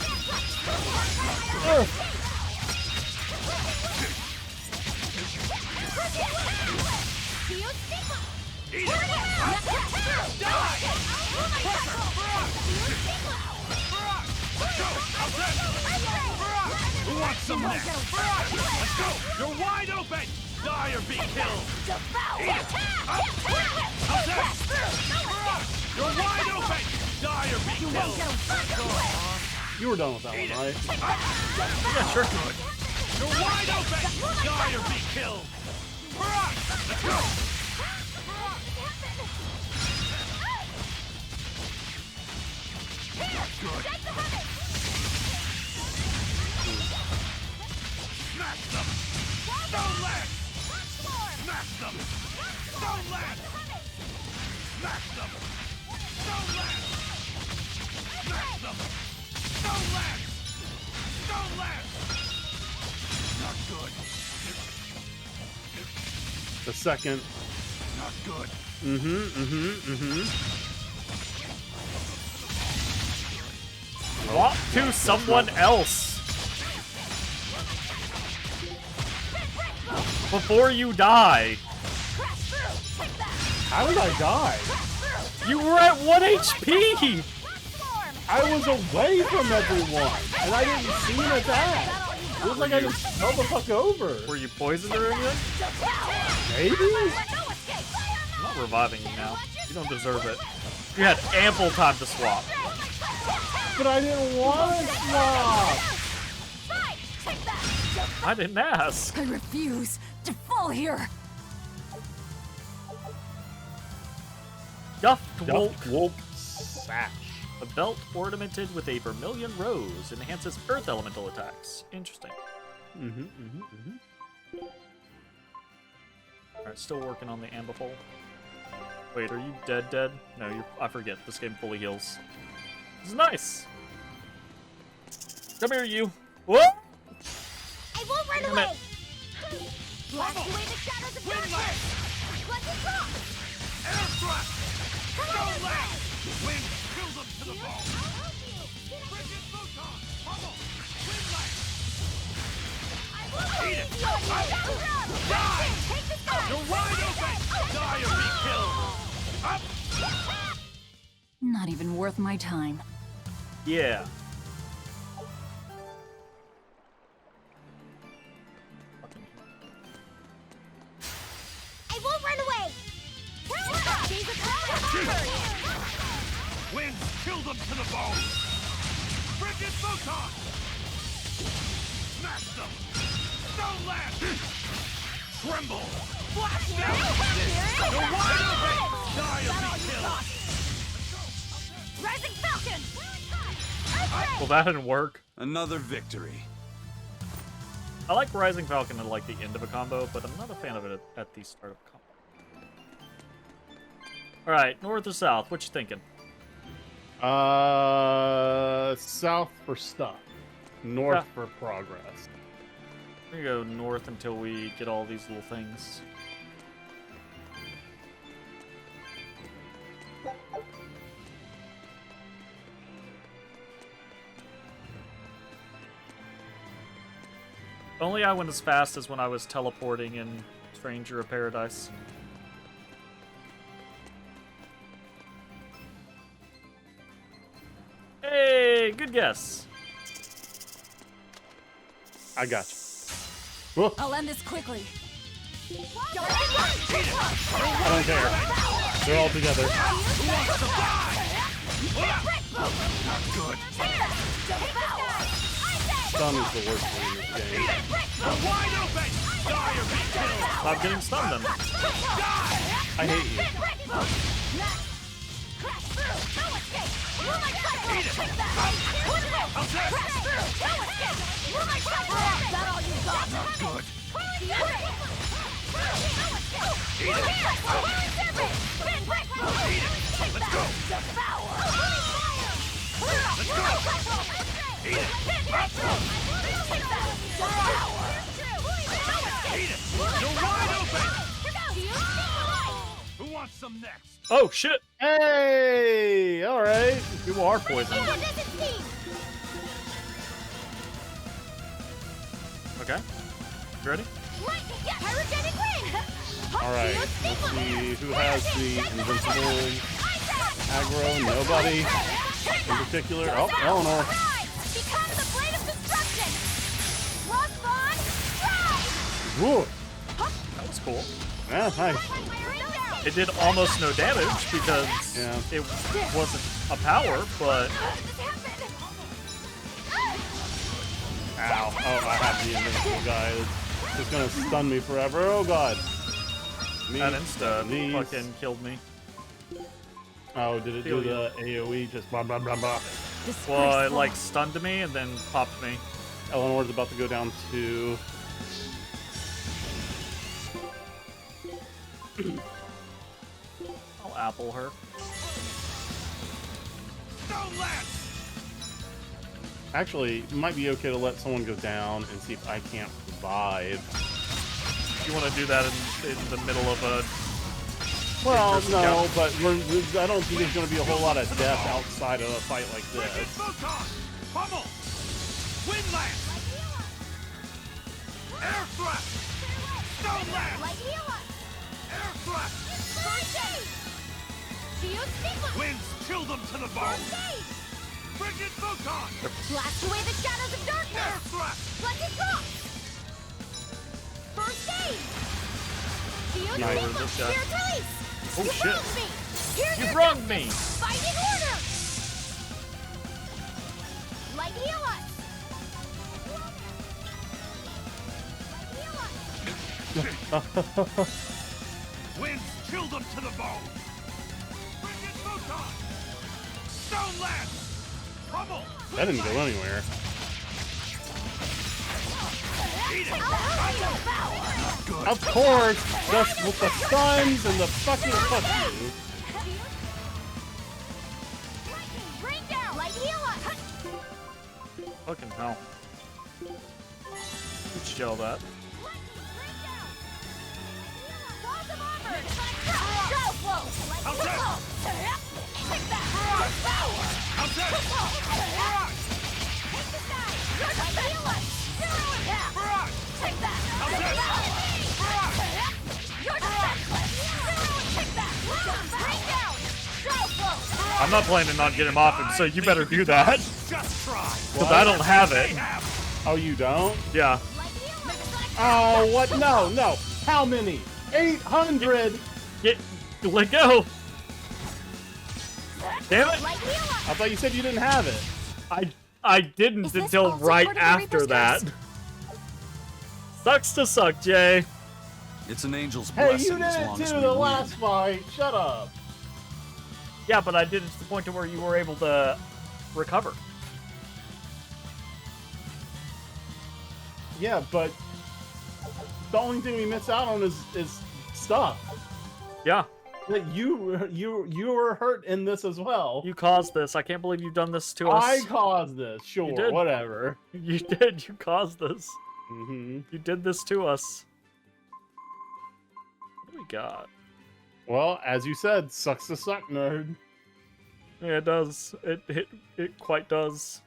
Who wants some next? Let's go! You're wide open! Die or be killed! Eat it! How's that? You're wide open! Die or be killed! You were done with that one, right? Yeah, sure. You're wide open! Die or be killed! Let's go! Good. Smash them! Don't let! Smash them! Don't let! Smash them! Don't let! Smash them! Don't let! Don't let! Not good. The second. Not good. Walk to someone else before you die. How did I die? You were at 1 HP. I was away from everyone, and I didn't see an attack. It was like I just fell the fuck over. Were you poisoned or anything? Maybe? I'm not reviving you now. You don't deserve it. You had ample time to swap. But I didn't want to swap. I didn't ask. I refuse to fall here. Wolf Sash. A belt ornamented with a vermilion rose enhances earth elemental attacks. Interesting. Alright, still working on the Ambipole. Wait, are you dead? No, you're. I forget. This game fully heals. This is nice. Come here, you. Whoa! I won't run Damn away! it. Blast away the shadows of darkness! Let's go! Air thrust! Don't let! Wind, kill them to the bone! Frigid photon! Pummel! Wind light! Eat it! Die! You're wide open! Die or be killed! Up! Not even worth my time. Yeah. I won't run away! Wind, kill them to the bone! Frigid photon! Smash them! Stone land! Tremble! Blast them! You're wide open! Die or be killed! Rising Falcon! Well, that didn't work. Another victory. I like Rising Falcon at like the end of a combo, but I'm not a fan of it at the start of a combo. Alright, north or south? What you thinking? South for stuff. North for progress. We're gonna go north until we get all these little things. If only I went as fast as when I was teleporting in Stranger of Paradise. Hey, good guess. I got you. Whoa. I'll end this quickly. I don't care. They're all together. Good. Stun is the worst thing in this game. Wide open! Dire be killed! Stop getting stunned then. I hate you. Good. Let's go! You're wide open! Who wants some next? Oh shit! Hey! Alright. You are poisoned. Okay. You ready? Alright. Let's see who has the invincible aggro. Nobody in particular. Oh, Eleanor. Woo! That was cool. Yeah, nice. It did almost no damage because it wasn't a power, but... Ow. Oh, I have the invincible guy. It's just gonna stun me forever. Oh god. That insta fucking killed me. Oh, did it do the AoE? Just blah blah blah blah. Well, it like stunned me and then popped me. Eleanor's about to go down to... I'll apple her. Actually, it might be okay to let someone go down and see if I can't revive. You want to do that in the middle of a... Well, no, but I don't think there's going to be a whole lot of death outside of a fight like this. Pummel! Wind lance! Air thrust! Stone lance! Air thrust! Winds chill them to the bone! Frigid photon! Blast away the shadows of darkness! Air thrust! Blended rock! First aid! This guy. Spirit release! Oh You shit! wronged me! Here's You your wronged me! Fighting order! Light heal us! Winds chill them to the bone! Frigid photon! Stone lance! Pummel! That didn't go anywhere. Of course! Just with the stuns and the fucking fuck you. Rain down! Light heal us! Fucking hell. Let's gel that. I'm not planning on getting him off him, so you better do that. Because I don't have it. Oh, you don't? Yeah. Oh, what? No, no. How many? 800! Let go! Damn it! I thought you said you didn't have it. I didn't until right after that. Sucks to suck, Jay. It's an angel's Hey, blessing you as did long it as too we the win. last fight. Shut up. Yeah, but I did it to the point to where you were able to recover. Yeah, but the only thing we miss out on is stuff. Yeah. That you were hurt in this as well. You caused this. I can't believe you've done this to us. I caused this. Sure, You did. whatever. You did. You caused this. Mm-hmm. You did this to us. What do we got? Well, as you said, sucks to suck, nerd. Yeah, it does. It quite does.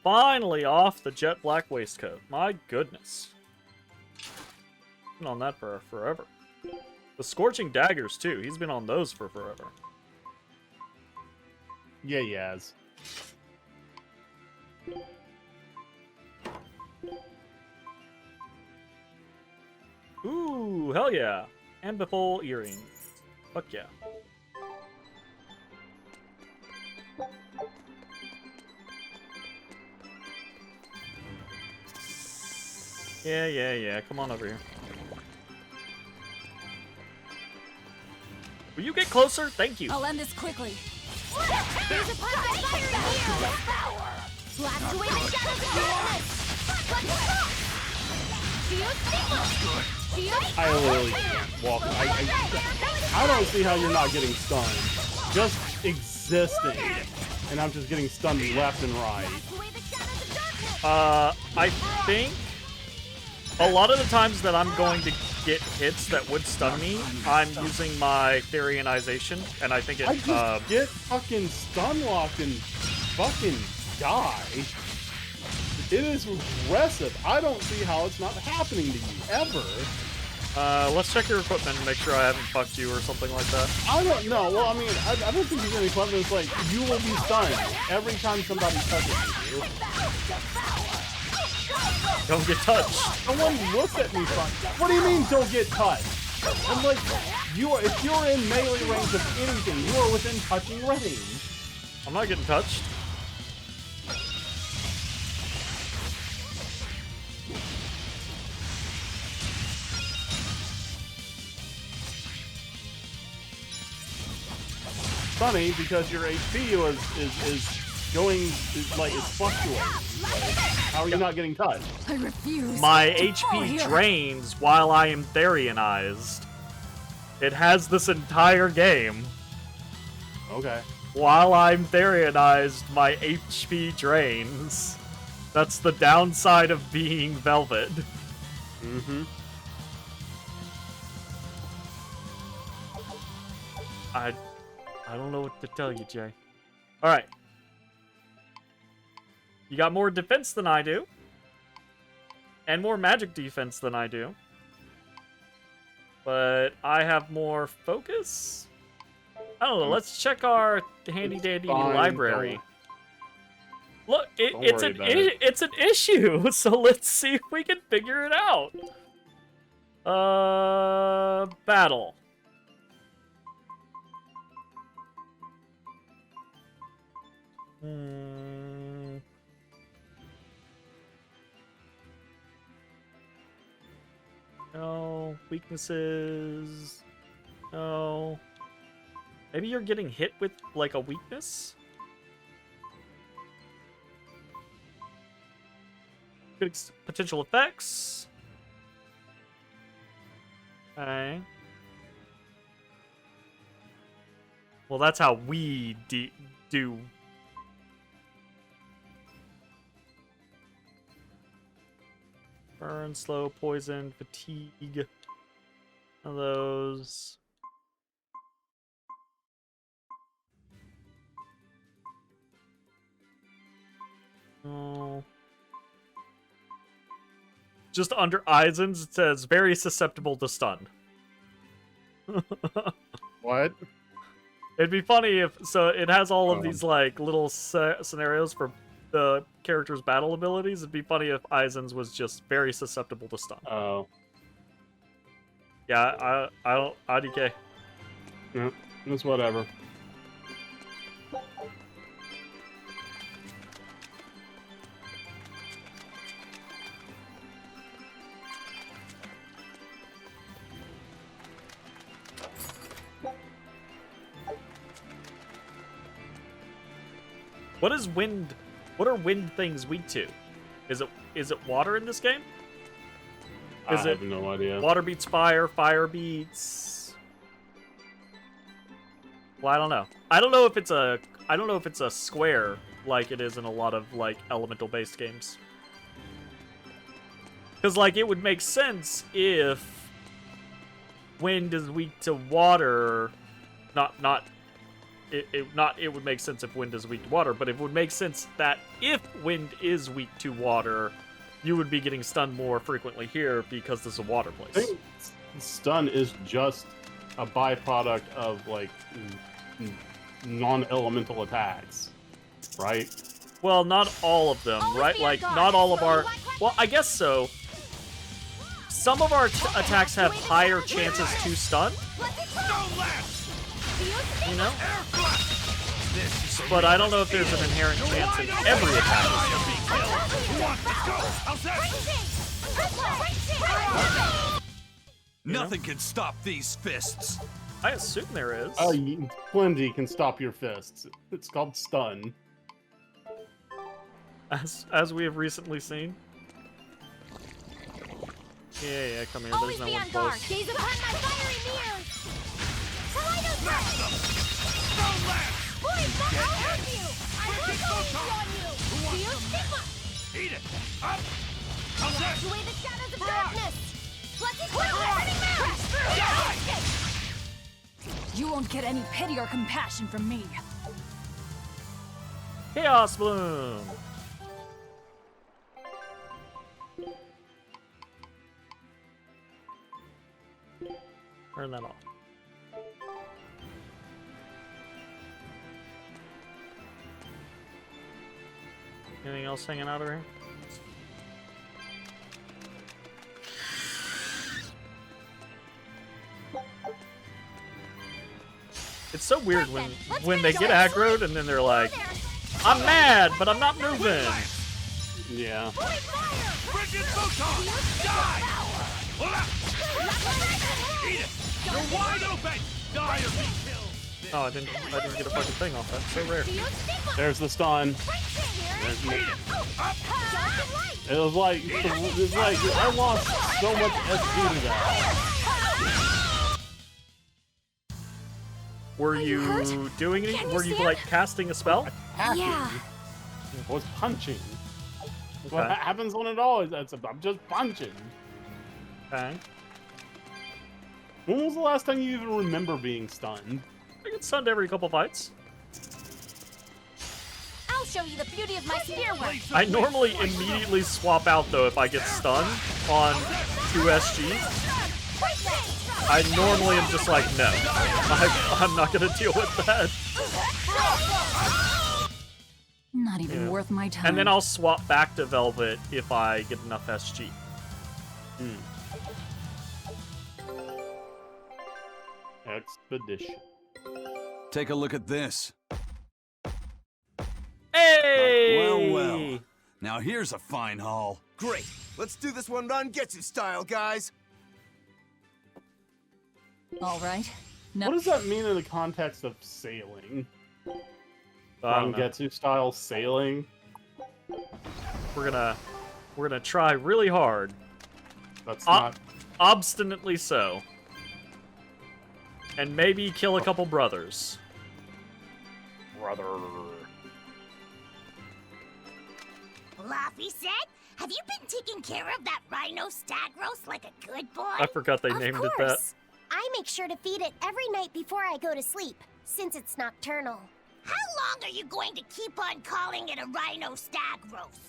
Finally off the jet black waistcoat. My goodness. Been on that for forever. The Scorching Daggers, too. He's been on those for forever. Yeah, he has. Ooh, hell yeah. Ambifol earring. Fuck yeah. Yeah. Come on over here. Will you get closer? Thank you. I'll end this quickly. There's a perfect fire here! Blast away the shadows of darkness! I literally can't walk. I don't see how you're not getting stunned. Just existing. And I'm just getting stunned left and right. I think a lot of the times that I'm going to get hits that would stun me, I'm using my Therianization, and I think it, I just get fucking stun locked and fucking die. It is aggressive. I don't see how it's not happening to you, ever. Let's check your equipment and make sure I haven't fucked you or something like that. I don't know. Well, I mean, I don't think there's any equipment. It's like, you will be stunned every time somebody touches you. Don't get touched. Someone looks at me funny. What do you mean, don't get touched? I'm like, if you're in melee range of anything, you are within touching range. I'm not getting touched. Funny, because your HP is going, is fluctuating. Like, how are you not getting touched? I refuse. My HP drains while I am Therianized. It has this entire game. Okay. While I'm Therianized, my HP drains. That's the downside of being Velvet. Mm-hmm. I don't know what to tell you, Jay. Alright. You got more defense than I do. And more magic defense than I do. But I have more focus? I don't know, let's check our handy-dandy library. Look, it's an issue, so let's see if we can figure it out. Battle. No. Weaknesses. No. Maybe you're getting hit with, like, a weakness? Potential effects. Okay. Well, that's how we do. Burn, slow, poison, fatigue. None of those. Oh. Just under Eisen's, it says very susceptible to stun. What? It'd be funny if, so it has all of these like little scenarios for the character's battle abilities. It'd be funny if Eisen's was just very susceptible to stun. Oh. Yeah, I don't, IDK. Yeah, it's whatever. What is wind? What are wind things weak to? Is it water in this game? I have no idea. Water beats fire, fire beats. Well, I don't know. I don't know if it's a square like it is in a lot of like elemental based games. Cuz like it would make sense if wind is weak to water, it would make sense if wind is weak to water, but it would make sense that if wind is weak to water, you would be getting stunned more frequently here because this is a water place. stun is just a byproduct of like non-elemental attacks, right? Well, not all of them, right? Like, not all of our... Well, I guess so. Some of our attacks have higher chances to stun. You know? But I don't know if there's an inherent chance in every attack. Nothing can stop these fists. I assume there is. Plenty can stop your fists. It's called stun. As we have recently seen. Yeah, come here. There's no one close. Gaze upon my fiery mirrors. Boys, I'll help you. I will go easy on you. Do you stigma? Eat it. Up. Wash away the shadows of darkness. Let's You won't get any pity or compassion from me. Chaos Bloom. Turn that off. Anything else hanging out over here? It's so weird when they get aggroed and then they're like, I'm mad, but I'm not moving. Yeah. Eat it. You're wide open. Die or be killed. Oh, I didn't get a fucking thing off. That's so rare. There's the stun. It was like I lost so much SP to that. Were you doing anything? Were you like casting a spell? Yeah. I was punching. Okay. What happens when it always? I'm just punching. Okay. When was the last time you even remember being stunned? I get stunned every couple fights. I'll show you the beauty of my spear work. I normally immediately swap out though if I get stunned on 2SG. I normally am just like, no, I'm not gonna deal with that. Not even worth my time. And then I'll swap back to Velvet if I get enough SG. Expedition. Take a look at this. Hey! Well. Now here's a fine haul. Great. Let's do this one Rangetsu style, guys. All right. No. What does that mean in the context of sailing? Rangetsu style sailing? We're gonna try really hard. That's not obstinately so. And maybe kill a couple brothers. Brother. Fluffy said, have you been taking care of that rhino stag roast like a good boy? I forgot they named it that. I make sure to feed it every night before I go to sleep, since it's nocturnal. How long are you going to keep on calling it a rhino stag roast?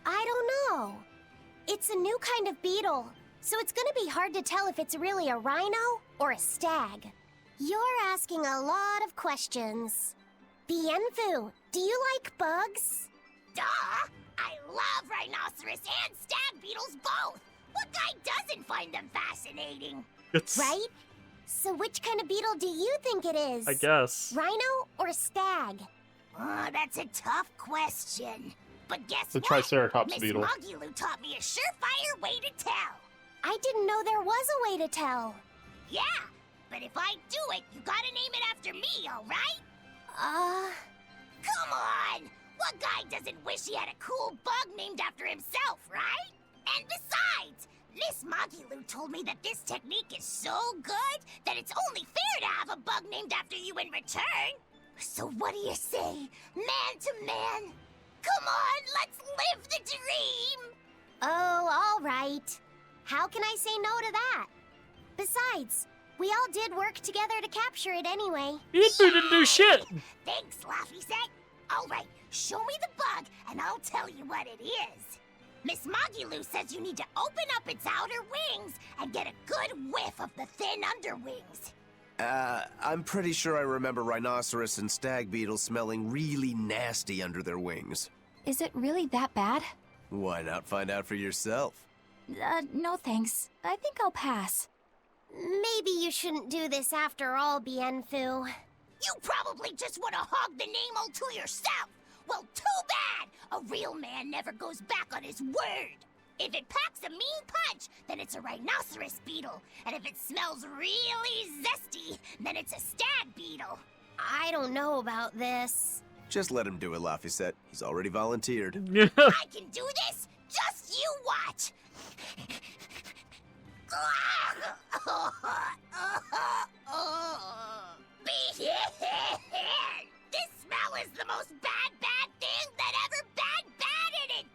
I don't know. It's a new kind of beetle, so it's gonna be hard to tell if it's really a rhino or a stag. You're asking a lot of questions. Bienfu, do you like bugs? Duh! I love rhinoceros and stag beetles both! What guy doesn't find them fascinating? Right? So which kind of beetle do you think it is? I guess. Rhino or stag? Oh, that's a tough question. But guess The what? Triceratops Miss beetle. Mugulu taught me a surefire way to tell. I didn't know there was a way to tell. Yeah, but if I do it, you gotta name it after me, alright? Come on! What guy doesn't wish he had a cool bug named after himself, right? And besides, Miss Magilu told me that this technique is so good that it's only fair to have a bug named after you in return. So what do you say, man to man? Come on, let's live the dream! Oh, all right. How can I say no to that? Besides, we all did work together to capture it anyway. You didn't do shit! Thanks, Laffy Set. All right, show me the bug, and I'll tell you what it is. Miss Magilu says you need to open up its outer wings and get a good whiff of the thin underwings. I'm pretty sure I remember rhinoceros and stag beetles smelling really nasty under their wings. Is it really that bad? Why not find out for yourself? No thanks. I think I'll pass. Maybe you shouldn't do this after all, Bienfu. You probably just want to hog the name all to yourself. Well, too bad! A real man never goes back on his word. If it packs a mean punch, then it's a rhinoceros beetle. And if it smells really zesty, then it's a stag beetle. I don't know about this. Just let him do it, Laphicet. He's already volunteered. I can do this? Just you watch! This smell is the most bad thing that ever batted it!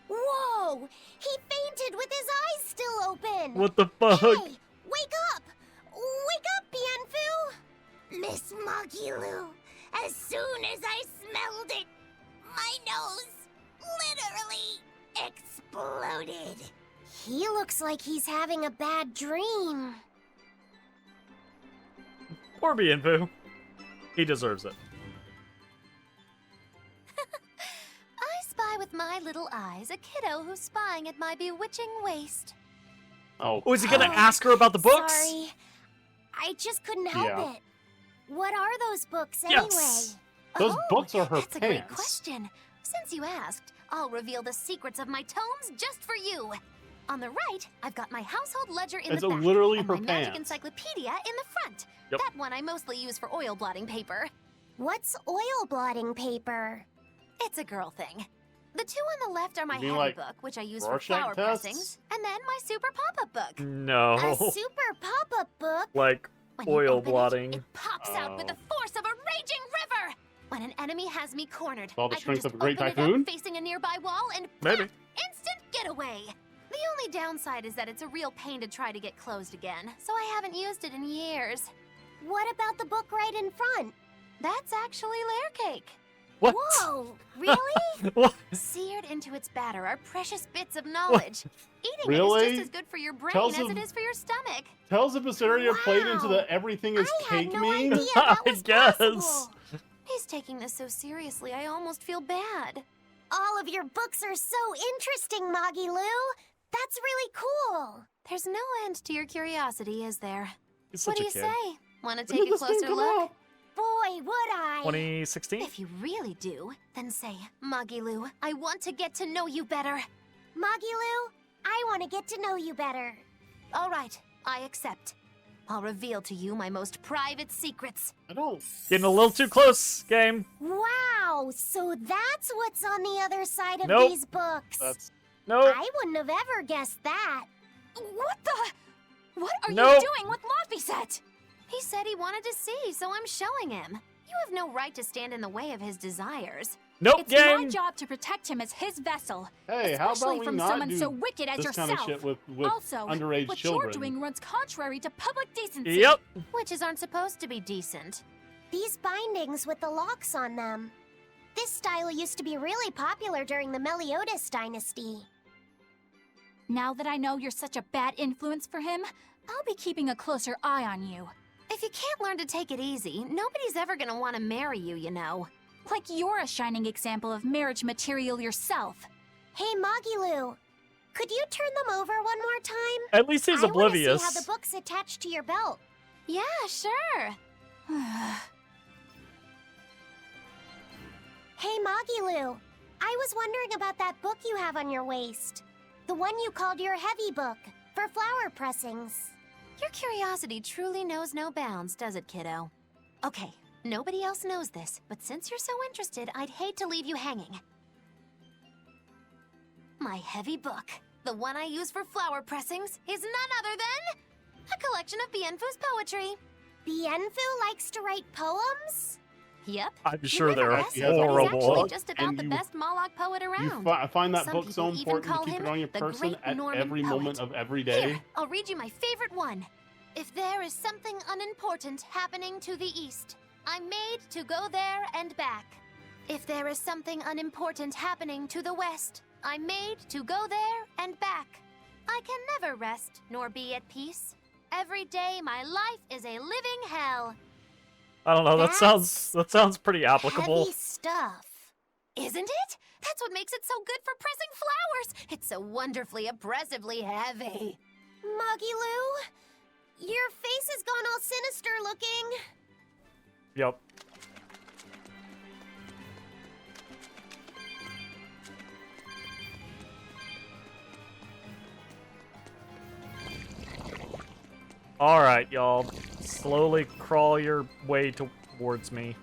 Whoa! He fainted with his eyes still open! What the fuck? Hey, wake up! Wake up, Bienfu! Miss Magilu, as soon as I smelled it, my nose literally exploded. He looks like he's having a bad dream. Poor Bienfu. He deserves it. I spy with my little eyes a kiddo who's spying at my bewitching waist. Oh. Oh, is he gonna ask her about the books? Sorry. I just couldn't help it. What are those books Yes. anyway? Those books are her That's a great pants. question. Since you asked, I'll reveal the secrets of my tomes just for you. On the right, I've got my household ledger in It's the back, literally and her my magic pants. encyclopedia in the front. Yep. That one I mostly use for oil blotting paper. What's oil blotting paper? It's a girl thing. The two on the left are my You mean heavy like book, which I use for Rorschach flower tests? pressings, and then my super pop-up book. No. A super pop-up book? Like When you oil open blotting. It pops out with the force of a raging river. When an enemy has me cornered, All the I can strength just of a great open it typhoon? up facing a nearby wall and Maybe. instant getaway. The only downside is that it's a real pain to try to get closed again, so I haven't used it in years. What about the book right in front? That's actually layer cake. What? Whoa, really? What? Seared into its batter are precious bits of knowledge. Eating Really? it is just as good for your brain Tales as of- it is for your stomach. Tales of Berseria played into Wow. the everything is I had cake no meme? idea that I was guess. possible. He's taking this so seriously, I almost feel bad. All of your books are so interesting, Magilu. That's really cool. There's no end to your curiosity, is there? He's What such do a you kid. say? Want to When take did a this game closer come look? out? Boy, would I. 2016? If you really do, then say, Magilu, I want to get to know you better. Magilu, I want to get to know you better. All right, I accept. I'll reveal to you my most private secrets. I don't. Getting a little too close, game. Wow, so that's what's on the other side of Nope. these books. That's Nope. I wouldn't have ever guessed that. What the? What are Nope. you doing with Laphicet? He said he wanted to see, so I'm showing him. You have no right to stand in the way of his desires. Nope, It's my game. job to protect him as his vessel. Hey, how especially about we from not someone do so wicked as this yourself. kind of shit with also, underage what children? you're doing runs contrary to public decency. Yep. Witches aren't supposed to be decent. These bindings with the locks on them. This style used to be really popular during the Meliodas dynasty. Now that I know you're such a bad influence for him, I'll be keeping a closer eye on you. If you can't learn to take it easy, nobody's ever gonna want to marry you, you know. Like you're a shining example of marriage material yourself. Hey, Magilu, could you turn them over one more time? At least he's I want to oblivious. see how the book's attached to your belt. Yeah, sure. Hey, Magilu, I was wondering about that book you have on your waist. The one you called your heavy book, for flower pressings. Your curiosity truly knows no bounds, does it, kiddo? Okay, nobody else knows this, but since you're so interested, I'd hate to leave you hanging. My heavy book, the one I use for flower pressings, is none other than a collection of Bienfu's poetry. Bienfu likes to write poems? Yep. I'm You sure never they're guessed, but He's horrible. actually just about And the you- best Moloch poet You around. find that Some book so people even important to call keep it him on your the person Great at Norman every Poet. moment of every day. Here, I'll read you my favorite one. If there is something unimportant happening to the east, I'm made to go there and back. If there is something unimportant happening to the west, I'm made to go there and back. I can never rest nor be at peace. Every day my life is a living hell. I don't know, that sounds pretty applicable. Heavy stuff. Isn't it? That's what makes it so good for pressing flowers. It's so wonderfully oppressively heavy. Moggy Lou, your face has gone all sinister looking. Yep. Alright, y'all. Slowly crawl your way towards me.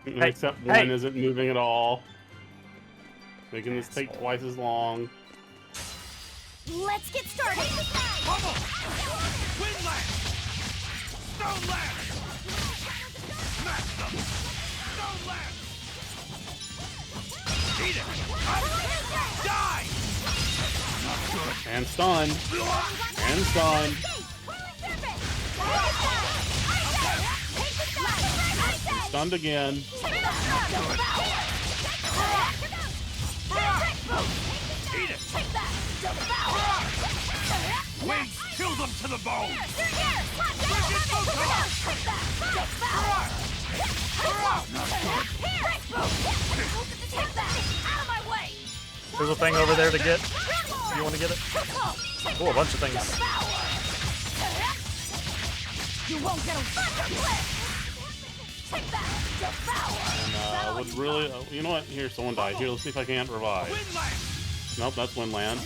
Except one isn't moving at all. Making this take twice as long. Let's get started. Bubble! Wind Lance! Stone Lance! Smash them! Stone Lance! Eat it! Die! Not good. And stunned. And stunned. Stunned again. Eat it! Wings, kill them to the bone! There's a thing over there to get. You want to get it? Oh, a bunch of things. You won't get And would really, you know what? Here, someone died. Here, let's see if I can't revive. Nope, that's Windland.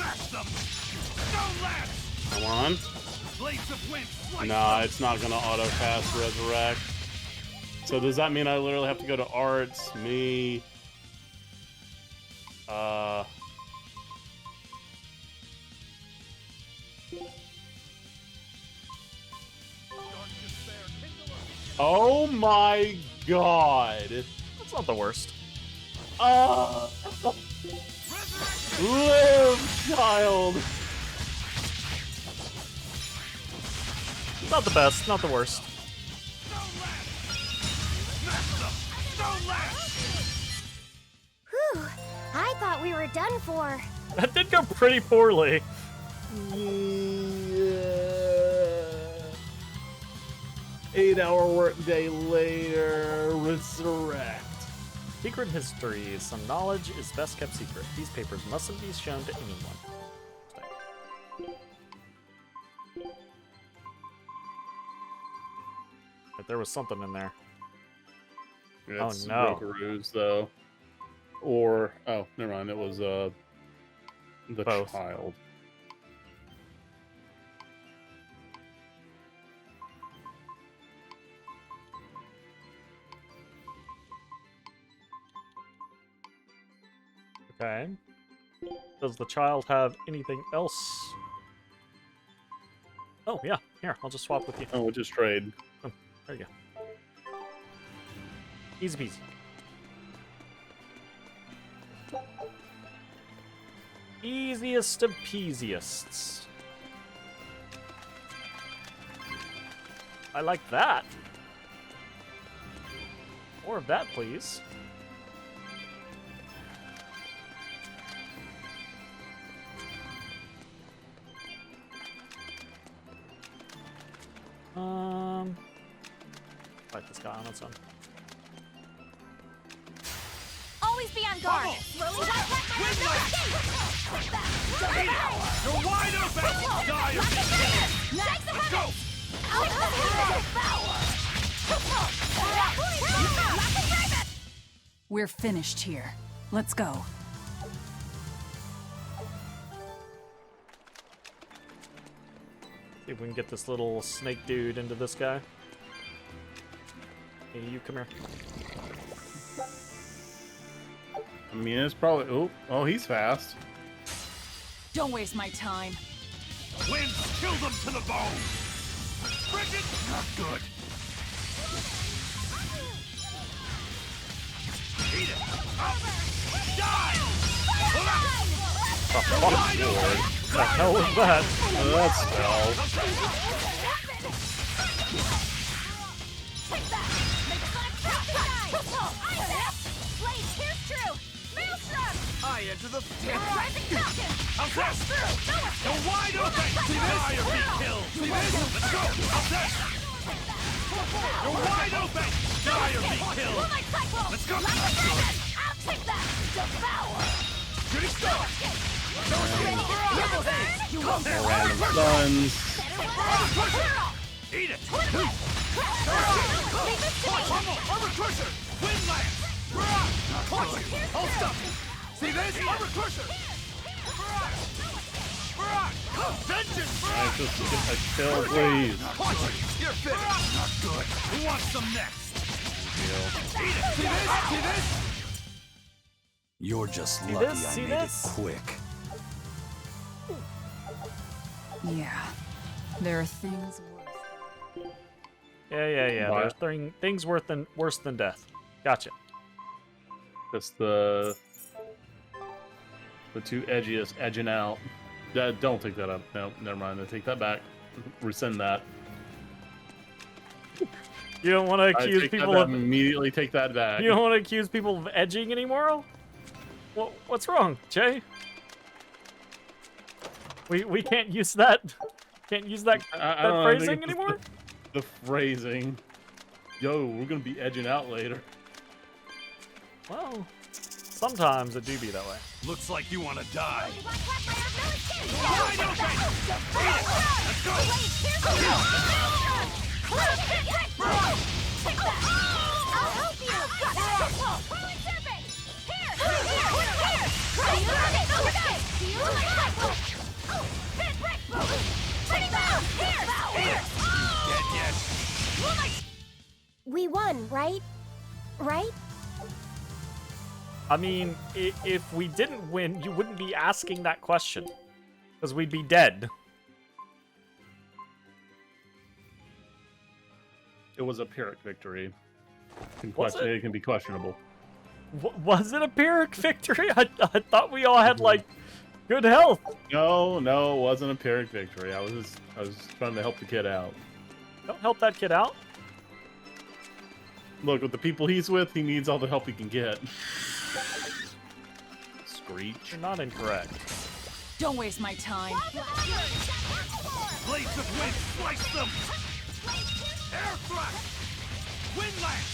Come on. Nah, it's not gonna auto cast Resurrect. So does that mean I literally have to go to Arts, me, oh my god. That's not the worst. Live, child! Not the best, not the worst. Whew, I thought we were done for. That did go pretty poorly. Yeah. 8-hour workday later, resurrect. Secret histories. Some knowledge is best kept secret. These papers mustn't be shown to anyone. But there was something in there. It's no. Rokaru's, though. Or, oh, never mind, it was, the Both. child. Okay. Does the child have anything else? Oh, yeah. Here, I'll just swap with you. Oh, we'll just trade. Oh, there you go. Easy peasy. Easiest of peasiest. I like that. More of that, please. Fight this guy on its own. Always be on guard. You're wide open! Die of this! Let's go! We're finished here. Let's go. See if we can get this little snake dude into this guy. Hey, you come here. I mean, it's probably... Oh, he's fast. Don't waste my time. Winds, kill them to the bone! Bridget, not good. Eat it! Die! Oh, fuck, Lord. What the hell was that? That spell. I enter the How's this? You're wide open! See this? Die or be killed! See this? Let's go! How's this? You're wide open! Die or be killed! Let's go! I'll take that! Devour! Shooting star! More random stuns. Eat it! Armor crusher! Wind lance! Punch it! Hold stuff! See this? Armor crusher! Vengeance! Alright, just get a kill, please. Punch it! You're finished! Not good. Who wants some next? Kill. Eat it! See this? See this? You're just See lucky this? I See made this? it quick. Yeah. There are things worse. Yeah. Why? There's things worse than death. Gotcha. Just the two edgiest edging out. Don't take that up. No, never mind. I take that back. Rescind that. You don't want to accuse people of immediately take that back. You don't want to accuse people of edging anymore? What's wrong, Jay? We can't use that. Can't use that phrasing anymore. The phrasing. Yo, we're gonna be edging out later. Well, sometimes it do be that way. Looks like you want to die. We won, right? Right? I mean, if we didn't win, you wouldn't be asking that question. Because we'd be dead. It was a Pyrrhic victory. it? It can be questionable. Was it a Pyrrhic victory? I thought we all had, like, good health. No, it wasn't a Pyrrhic victory. I was trying to help the kid out. Don't help that kid out. Look, with the people he's with, he needs all the help he can get. Screech. You're not incorrect. Don't waste my time. Blades of wind, slice them! Air thrust! Wind lance!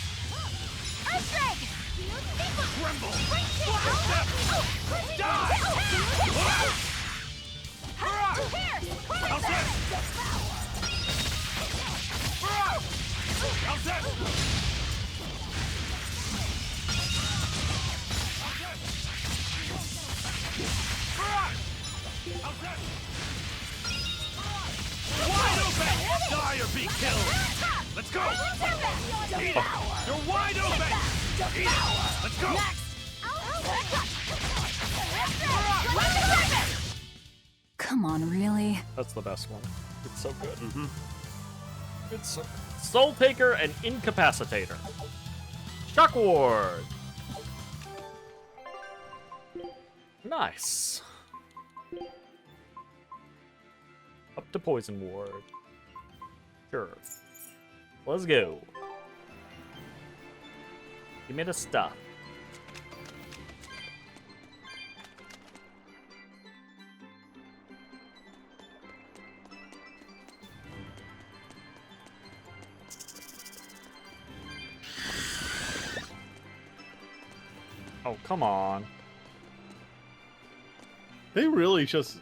Earthquake! Tremble! Step! Die! How's that? How's that? Wide open! Die or be killed! Let's go! Eat it! You're wide open! Eat it! Let's go! Come on, really? That's the best one. It's so good. It's so good. Soul Taker and Incapacitator. Shock Ward. Nice. Up to Poison Ward. Sure. Let's go. Give me the stuff. Oh, come on. They really just,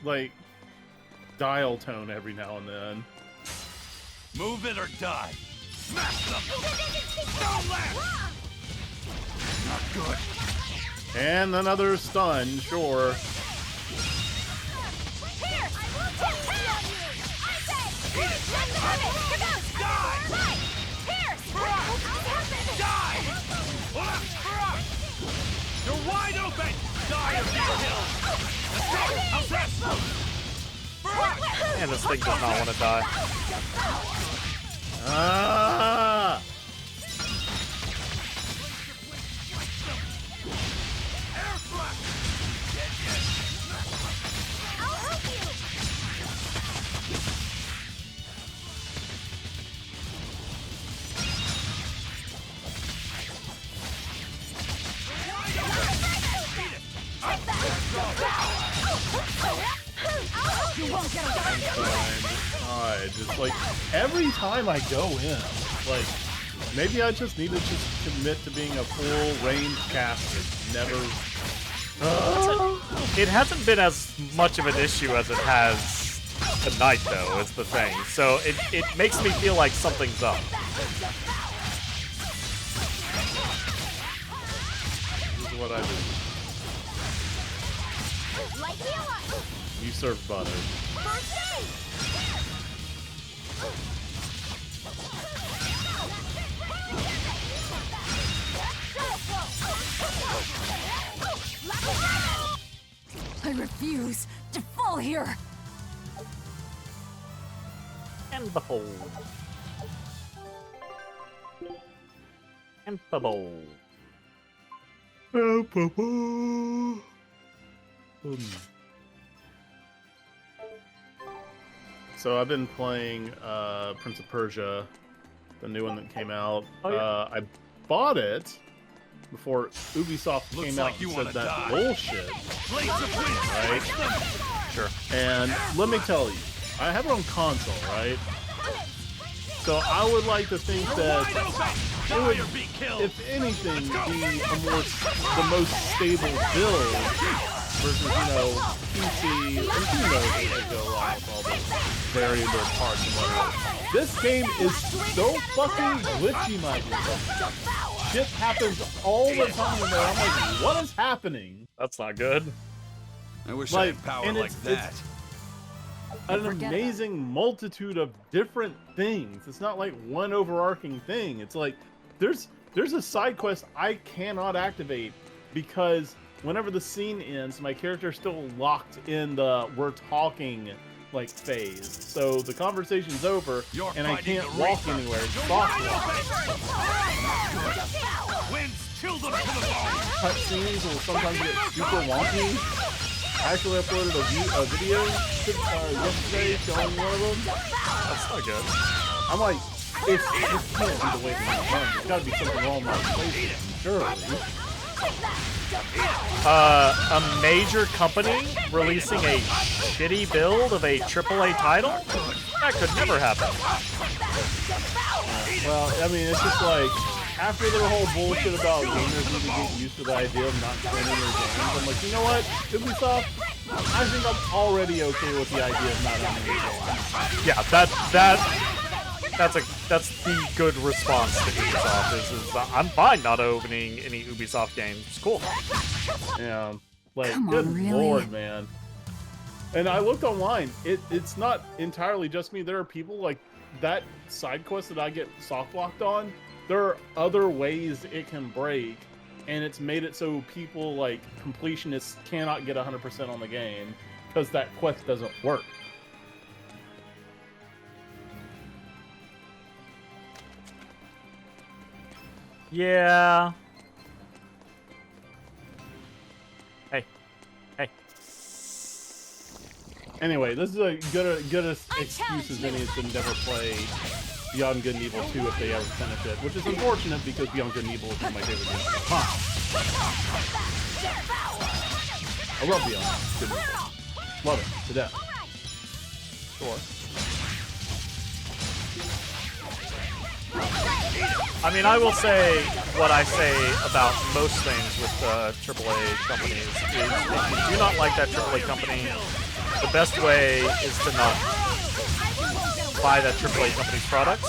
like, dial tone every now and then. Move it or die. Smash them! Don't last! Not good. And another stun, sure. You're wide open! Die or be killed! Let's go! How's that? Man, this thing does not want to die. Ah! Air thrust! Dead yet. I'll help you! God, just like every time I go in, like maybe I just need to just commit to being a full range caster. Never. It hasn't been as much of an issue as it has tonight, though, is the thing. So it makes me feel like something's up. This is what I do. You serve butter. I refuse to fall here. And the hole. And the bowl. So I've been playing Prince of Persia, the new one that came out. Oh, yeah. I bought it before Ubisoft came out and said that bullshit. Right? Sure. And let me tell you, I have it on console, right? So I would like to think that it would, if anything, be the most stable build versus, PC, and who knows what could go wrong with all the variable parts and whatever. This game is so fucking glitchy, my dude. Shit happens all the time in there. I'm like, what is happening? That's not good. I wish I had power like that. An amazing multitude of different things. It's not like one overarching thing. It's like there's a side quest I cannot activate because whenever the scene ends, my character's still locked in the we're talking like phase. So the conversation's over and I can't walk anywhere. It's soft walk. Cutscenes will sometimes get super wonky. I actually uploaded a video yesterday showing one of them. That's not good. I'm like, this can't be the way it's done. There's got to be something wrong with my PlayStation, surely. A major company releasing a shitty build of a AAA title? That could never happen. Well, I mean, it's just like, after their whole bullshit about gamers need to get used to the idea of not training their games, I'm like, you know what, Ubisoft, I think I'm already okay with the idea of not owning your games. Yeah, that's the good response to Ubisoft is I'm fine not owning any Ubisoft games. It's cool. Yeah, like, Come on, good really? lord, man. And I looked online. It's not entirely just me. There are people like that side quest that I get soft locked on. There are other ways it can break, and it's made it so people like completionists cannot get 100% on the game because that quest doesn't work. Yeah. Hey. Anyway, this is a good excuse as any to never play Beyond Good and Evil 2 if they ever finish it, which is unfortunate because Beyond Good and Evil is one of my favorite games of all time. I love Beyond Good and Evil. Love it to death. Sure. I mean, I will say what I say about most things with AAA companies is if you do not like that AAA company, the best way is to not buy that AAA company's products.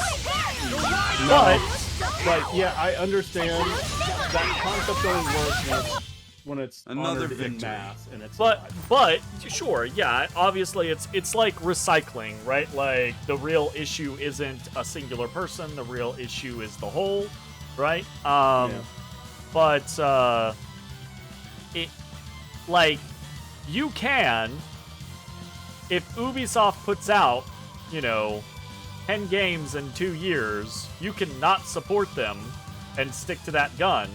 But yeah, I understand that concept only works when it's Another honored in victory. mass, and it's But sure, yeah, obviously it's like recycling, right? Like the real issue isn't a singular person, the real issue is the whole, right? But it like you can, if Ubisoft puts out, 10 games in 2 years, you can not support them and stick to that gun.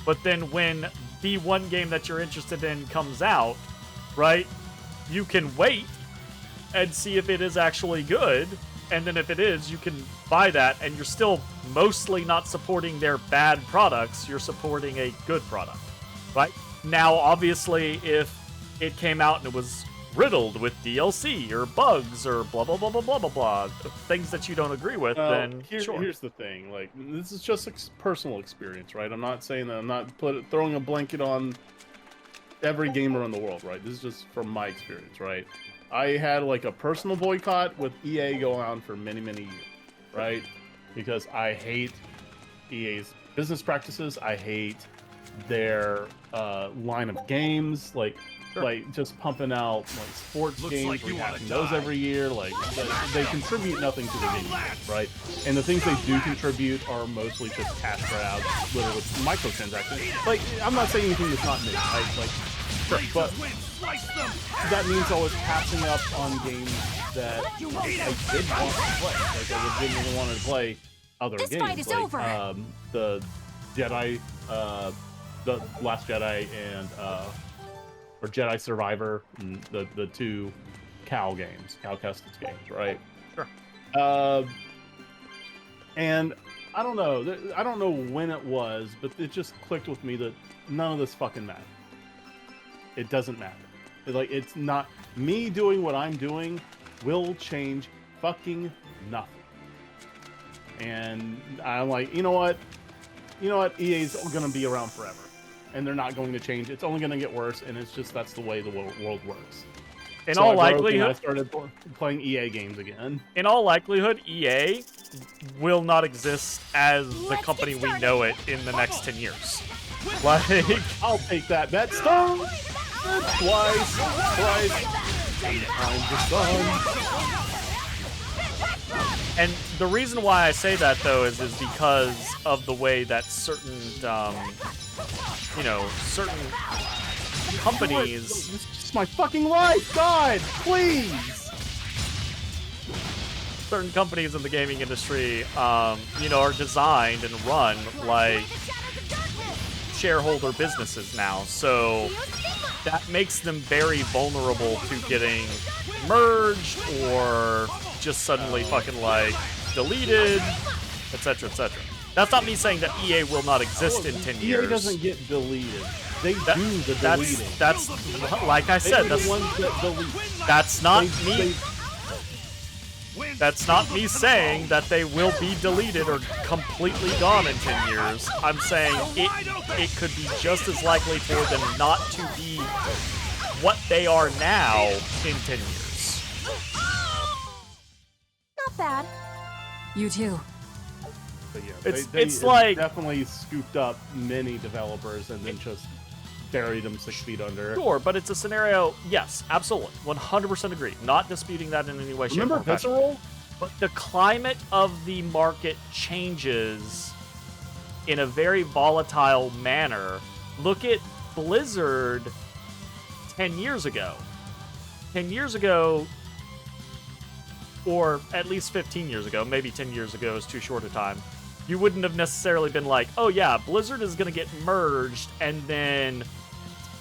But then when the one game that you're interested in comes out, right, you can wait and see if it is actually good. And then if it is, you can buy that, and you're still mostly not supporting their bad products. You're supporting a good product, right? Now, obviously, if it came out and it was riddled with DLC or bugs or blah blah blah blah blah blah blah, things that you don't agree with, then sure. Here's the thing, like, this is just personal experience, right? I'm not saying that I'm not throwing a blanket on every gamer in the world, right? This is just from my experience, right? I had like a personal boycott with EA going on for many years, right? Because I hate EA's business practices. I hate their line of games, like just pumping out like sports games, rehashing those every year. Like they contribute nothing to the game, right? And the things they do contribute are mostly just cash grabs, literally with microtransactions. Like, I'm not saying anything that's not new, right? Like, sure, but that means I was passing up on games that I did want to play. Like, I didn't want to play other games. Fight is like over. The Jedi, the Last Jedi, and or Jedi Survivor, and the two Cal games, Cal Kestis games, right? Sure. And I don't know when it was, but it just clicked with me that none of this fucking matters. It doesn't matter. It's not me doing what I'm doing will change fucking nothing. And I'm like, you know what? EA's gonna be around forever, and they're not going to change. It's only gonna get worse, and it's just that's the way the world works. In all likelihood, I started playing EA games again. In all likelihood, EA will not exist as the company we know it in the next 10 years. Like, I'll take that bet, Stone. Twice. I'm the sun. And the reason why I say that, though, is because of the way that certain, certain companies... This is just my fucking life, God, please! Certain companies in the gaming industry, are designed and run like shareholder businesses now. So that makes them very vulnerable to getting merged or just suddenly fucking like deleted, etc., etc. That's not me saying that EA will not exist in 10 years. EA doesn't get deleted. They do the deleting. That's like I said. They're the ones that delete. That's not me. That's not me saying that they will be deleted or completely gone in 10 years. I'm saying it could be just as likely for them not to be what they are now in 10 years. Not bad. You too. But yeah, it's like definitely scooped up many developers and then just buried them 6 feet under. Sure, but it's a scenario. Yes, absolutely, 100% agree. Not disputing that in any way, shape, Remember or fashion. Visceral? But the climate of the market changes in a very volatile manner. Look at Blizzard 10 years ago. 10 years ago, or at least 15 years ago, maybe 10 years ago is too short a time, you wouldn't have necessarily been like, oh yeah, Blizzard is going to get merged and then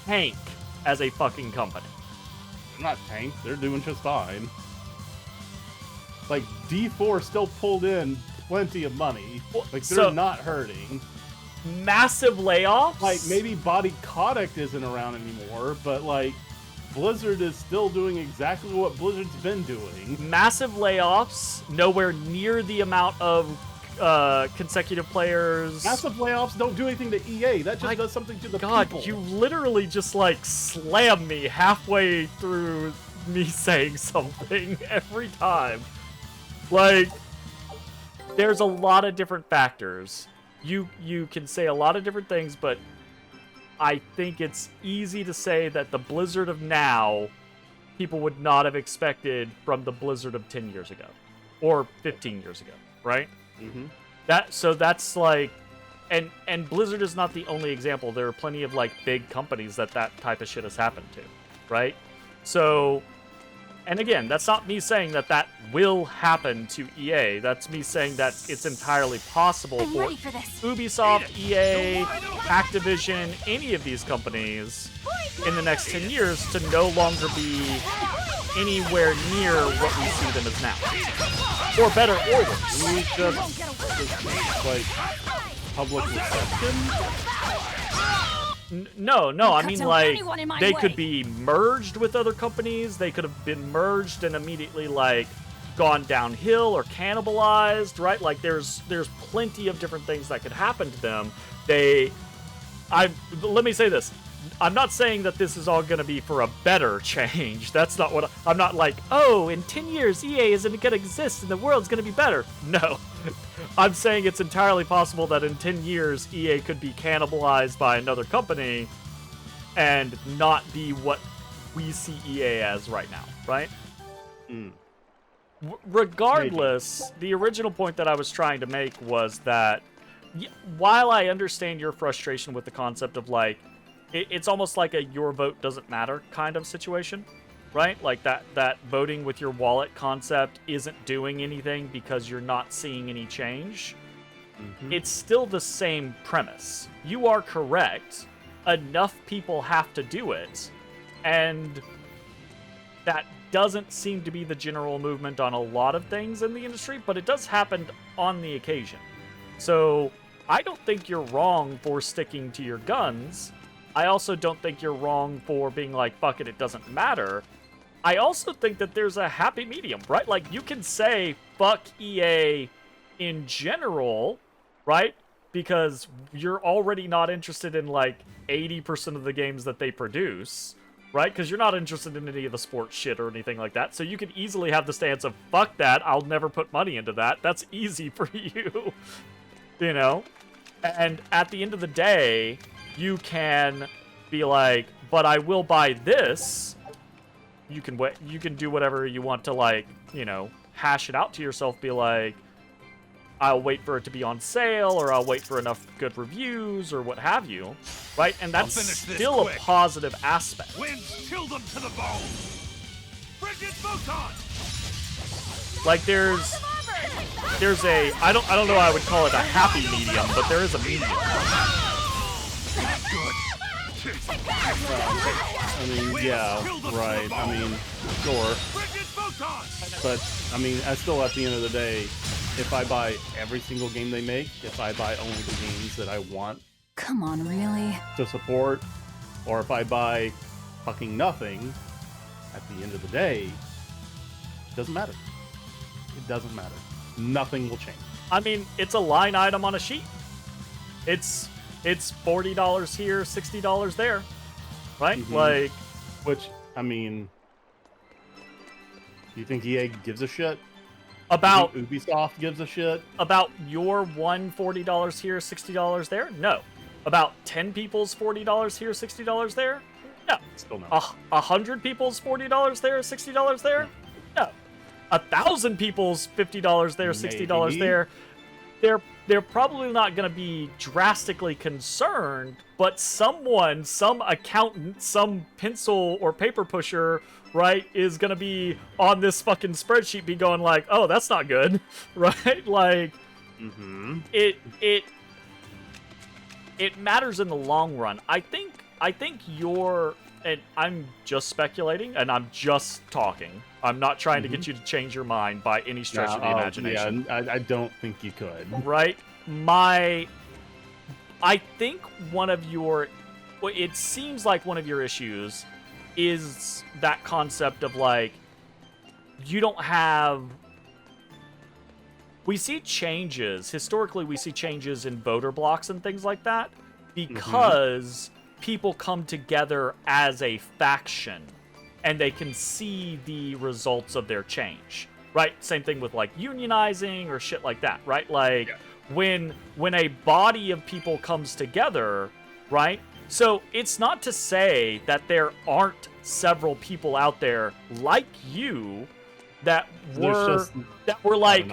tank as a fucking company. They're not tanked. They're doing just fine. Like, D4 still pulled in plenty of money. Like, they're not hurting. Massive layoffs? Like, maybe Body Kotick isn't around anymore, but, like, Blizzard is still doing exactly what Blizzard's been doing. Massive layoffs, nowhere near the amount of consecutive players. Massive layoffs don't do anything to EA. That just does something to the people. God, you literally just, like, slam me halfway through me saying something every time. Like, there's a lot of different factors. You can say a lot of different things, but I think it's easy to say that the Blizzard of now, people would not have expected from the Blizzard of 10 years ago. Or 15 years ago, right? Mm-hmm. That's like... And Blizzard is not the only example. There are plenty of, like, big companies that type of shit has happened to, right? So... And again, that's not me saying that will happen to EA. That's me saying that it's entirely possible for Ubisoft, EA, Activision, any of these companies in the next 10 years to no longer be anywhere near what we see them as now. Or better, or worse. We just like, public reception? No, I mean, like, they way. could be merged with other companies. They could have been merged and immediately, like, gone downhill or cannibalized, right? Like, there's plenty of different things that could happen to them. Let me say this. I'm not saying that this is all going to be for a better change. That's not what I'm not like, oh, in 10 years, EA isn't going to exist and the world's going to be better. No. I'm saying it's entirely possible that in 10 years, EA could be cannibalized by another company and not be what we see EA as right now, right? Regardless, the original point that I was trying to make was that while I understand your frustration with the concept of, like, it's almost like a your vote doesn't matter kind of situation, right? Like that voting with your wallet concept isn't doing anything because you're not seeing any change. It's still the same premise. You are correct. Enough people have to do it, and that doesn't seem to be the general movement on a lot of things in the industry, but it does happen on the occasion. So I don't think you're wrong for sticking to your guns. I also don't think you're wrong for being like, fuck it, it doesn't matter. I also think that there's a happy medium, right? Like, you can say, fuck EA in general, right? Because you're already not interested in, like, 80% of the games that they produce, right? Because you're not interested in any of the sports shit or anything like that. So you can easily have the stance of, fuck that, I'll never put money into that. That's easy for you, you know? And at the end of the day, you can be like, but I will buy this. You can do whatever you want to, like, you know, hash it out to yourself. Be like, I'll wait for it to be on sale, or I'll wait for enough good reviews, or what have you, right? And that's still a positive aspect. Winds chill them to the bone. Frigid photon. Like, there's a I don't know I would call it a happy medium, but there is a medium. I mean, yeah, right. I mean, sure. But, I mean, still at the end of the day, if I buy every single game they make, if I buy only the games that I want Come on, really? to support, or if I buy fucking nothing, at the end of the day, it doesn't matter. It doesn't matter. Nothing will change. I mean, it's a line item on a sheet. It's $40 here, $60 there, right? Like, which, I mean, you think EA gives a shit? About Ubisoft gives a shit? About your $40 here, $60 there? No. About 10 people's $40 here, $60 there? No. Still no. 100 people's $40 there, $60 there? No. 1,000 people's $50 there, $60 there. They're probably not going to be drastically concerned, but someone, some accountant, some pencil or paper pusher, right, is going to be on this fucking spreadsheet be going like, oh, that's not good, right? Like, it matters in the long run. I think you're, and I'm just speculating, and I'm just talking. I'm not trying to get you to change your mind by any stretch of the imagination. Yeah, I don't think you could. Right? I think one of your, it seems like one of your issues is that concept of, like, you don't have, we see changes, historically we see changes in voter blocks and things like that because people come together as a faction and they can see the results of their change, right? Same thing with, like, unionizing or shit like that, right? Like, when a body of people comes together, right? So it's not to say that there aren't several people out there like you that were like,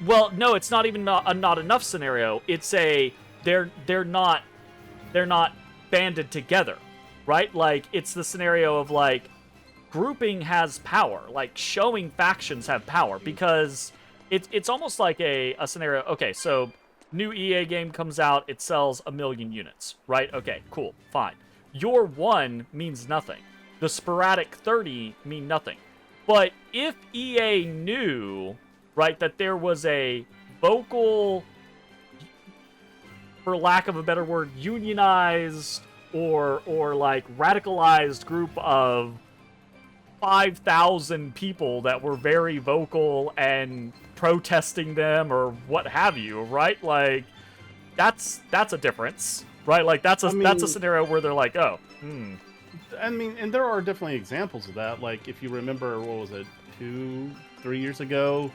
well, no, it's not even a not enough scenario. It's a they're not banded together, right? Like, it's the scenario of, like, grouping has power, like showing factions have power, because it's almost like a scenario. Okay, so new EA game comes out, it sells 1 million units, right? Okay, cool, fine. Your 1 means nothing. The sporadic 30 mean nothing. But if EA knew, right, that there was a vocal, for lack of a better word, unionized or like radicalized group of 5,000 people that were very vocal and protesting them or what have you, right? Like that's a difference, right? Like that's a scenario where they're like, oh, I mean, and there are definitely examples of that. Like if you remember, what was it, 2-3 years ago,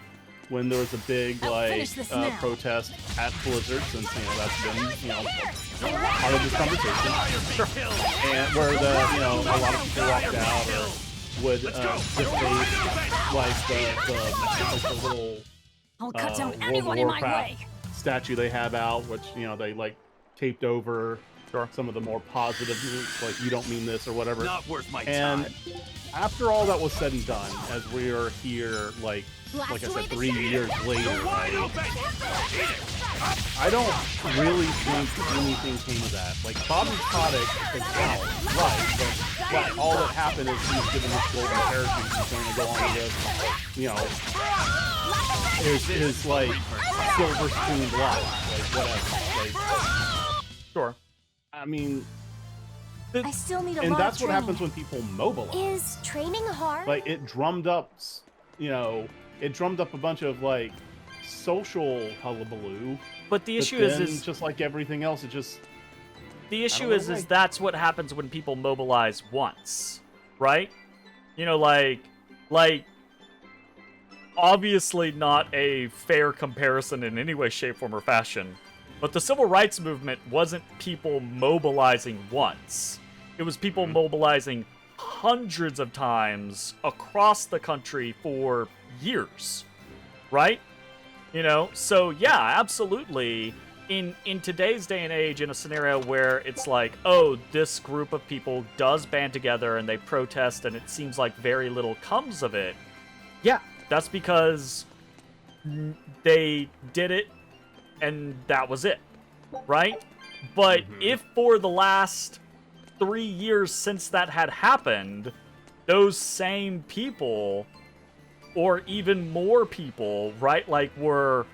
when there was a big protest at Blizzard, since that's been part of this conversation, and where a lot of people walked out or would deface the little I'll cut down World anyone of in my Warcraft way. statue they have out, which they like taped over some of the more positive, like you don't mean this or whatever. Not worth my and time. After all that was said and done, as we are here, like I said, 3 years later, right? I don't really think anything came of that. Like Bobby Kotick is out, right? But all that happened is he's given this golden parachute. He's going to go on with, his like silver spoon life, like whatever. Like, sure. I mean, I still need a lot and of that's what training. happens when people mobilize. Is training hard? Like it drummed up, a bunch of like social hullabaloo. But the issue is just like everything else, the issue is that's what happens when people mobilize once, right? Like obviously not a fair comparison in any way, shape, form, or fashion. But the civil rights movement wasn't people mobilizing once. It was people mobilizing hundreds of times across the country for years, right? So yeah, absolutely. In today's day and age, in a scenario where it's like, oh, this group of people does band together and they protest and it seems like very little comes of it, yeah, that's because they did it and that was it, right? But if for the last 3 years since that had happened, those same people, or even more people, right, like were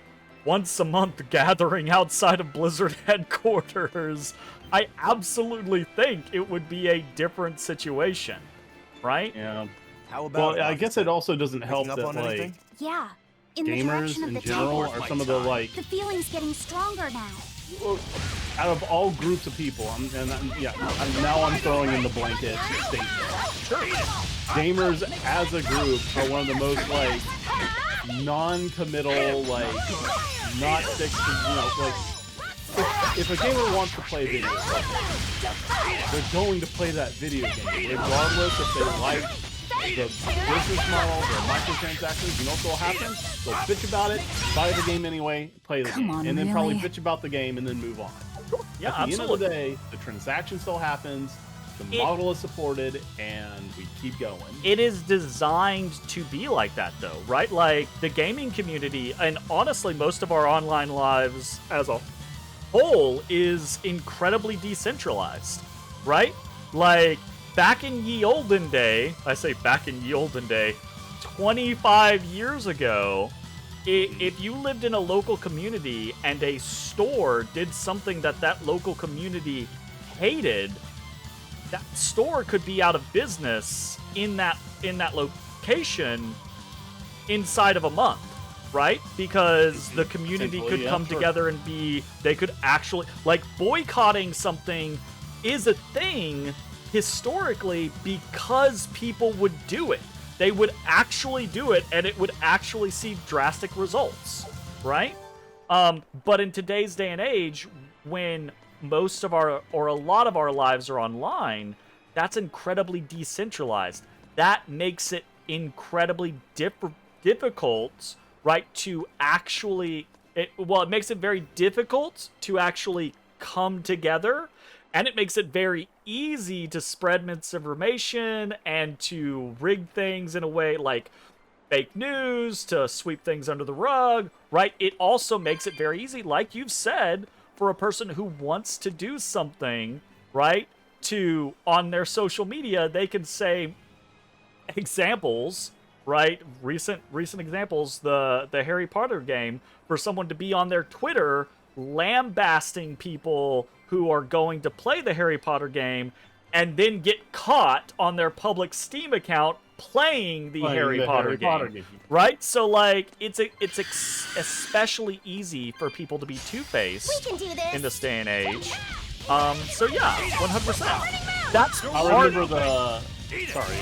once a month gathering outside of Blizzard headquarters, I absolutely think it would be a different situation, right? Yeah. How about? Well, I guess it also doesn't help up that on like anything? Yeah. In the gamers direction of in the general temple. are some of the like The feeling's getting stronger now. out of all groups of people, now I'm throwing in the blanket statement. Gamers as a group are one of the most like non-committal, like not fixed, if a gamer wants to play video games, they're going to play that video game, regardless if they like the business model, the microtransactions. You know what will happen? They'll bitch about it, buy the game anyway, play the game, and then probably bitch about the game and then move on. Yeah, At the absolutely. end of the day, the transaction still happens, the model is supported, and we keep going. It is designed to be like that, though, right? Like, the gaming community, and honestly, most of our online lives as a whole is incredibly decentralized, right? Like, back in ye olden day, I say back in ye olden day, 25 years ago, if you lived in a local community and a store did something that local community hated, that store could be out of business in that location inside of a month, right? Because the community could come together and they could actually, like, boycotting something is a thing historically because people would do it. They would actually do it, and it would actually see drastic results, right? But in today's day and age, when most of our, or a lot of our lives are online, that's incredibly decentralized. That makes it incredibly difficult, right, to actually, it makes it very difficult to actually come together, and it makes it very easy to spread misinformation and to rig things in a way like fake news, to sweep things under the rug, right? It also makes it very easy, like you've said, for a person who wants to do something, right, to, on their social media, they can say examples, right? Recent examples, the Harry Potter game, for someone to be on their Twitter lambasting people who are going to play the Harry Potter game and then get caught on their public Steam account playing the Harry Potter game. Right? So, like, it's especially easy for people to be two-faced in this day and age. So yeah, 100%. That's I remember the... Sorry,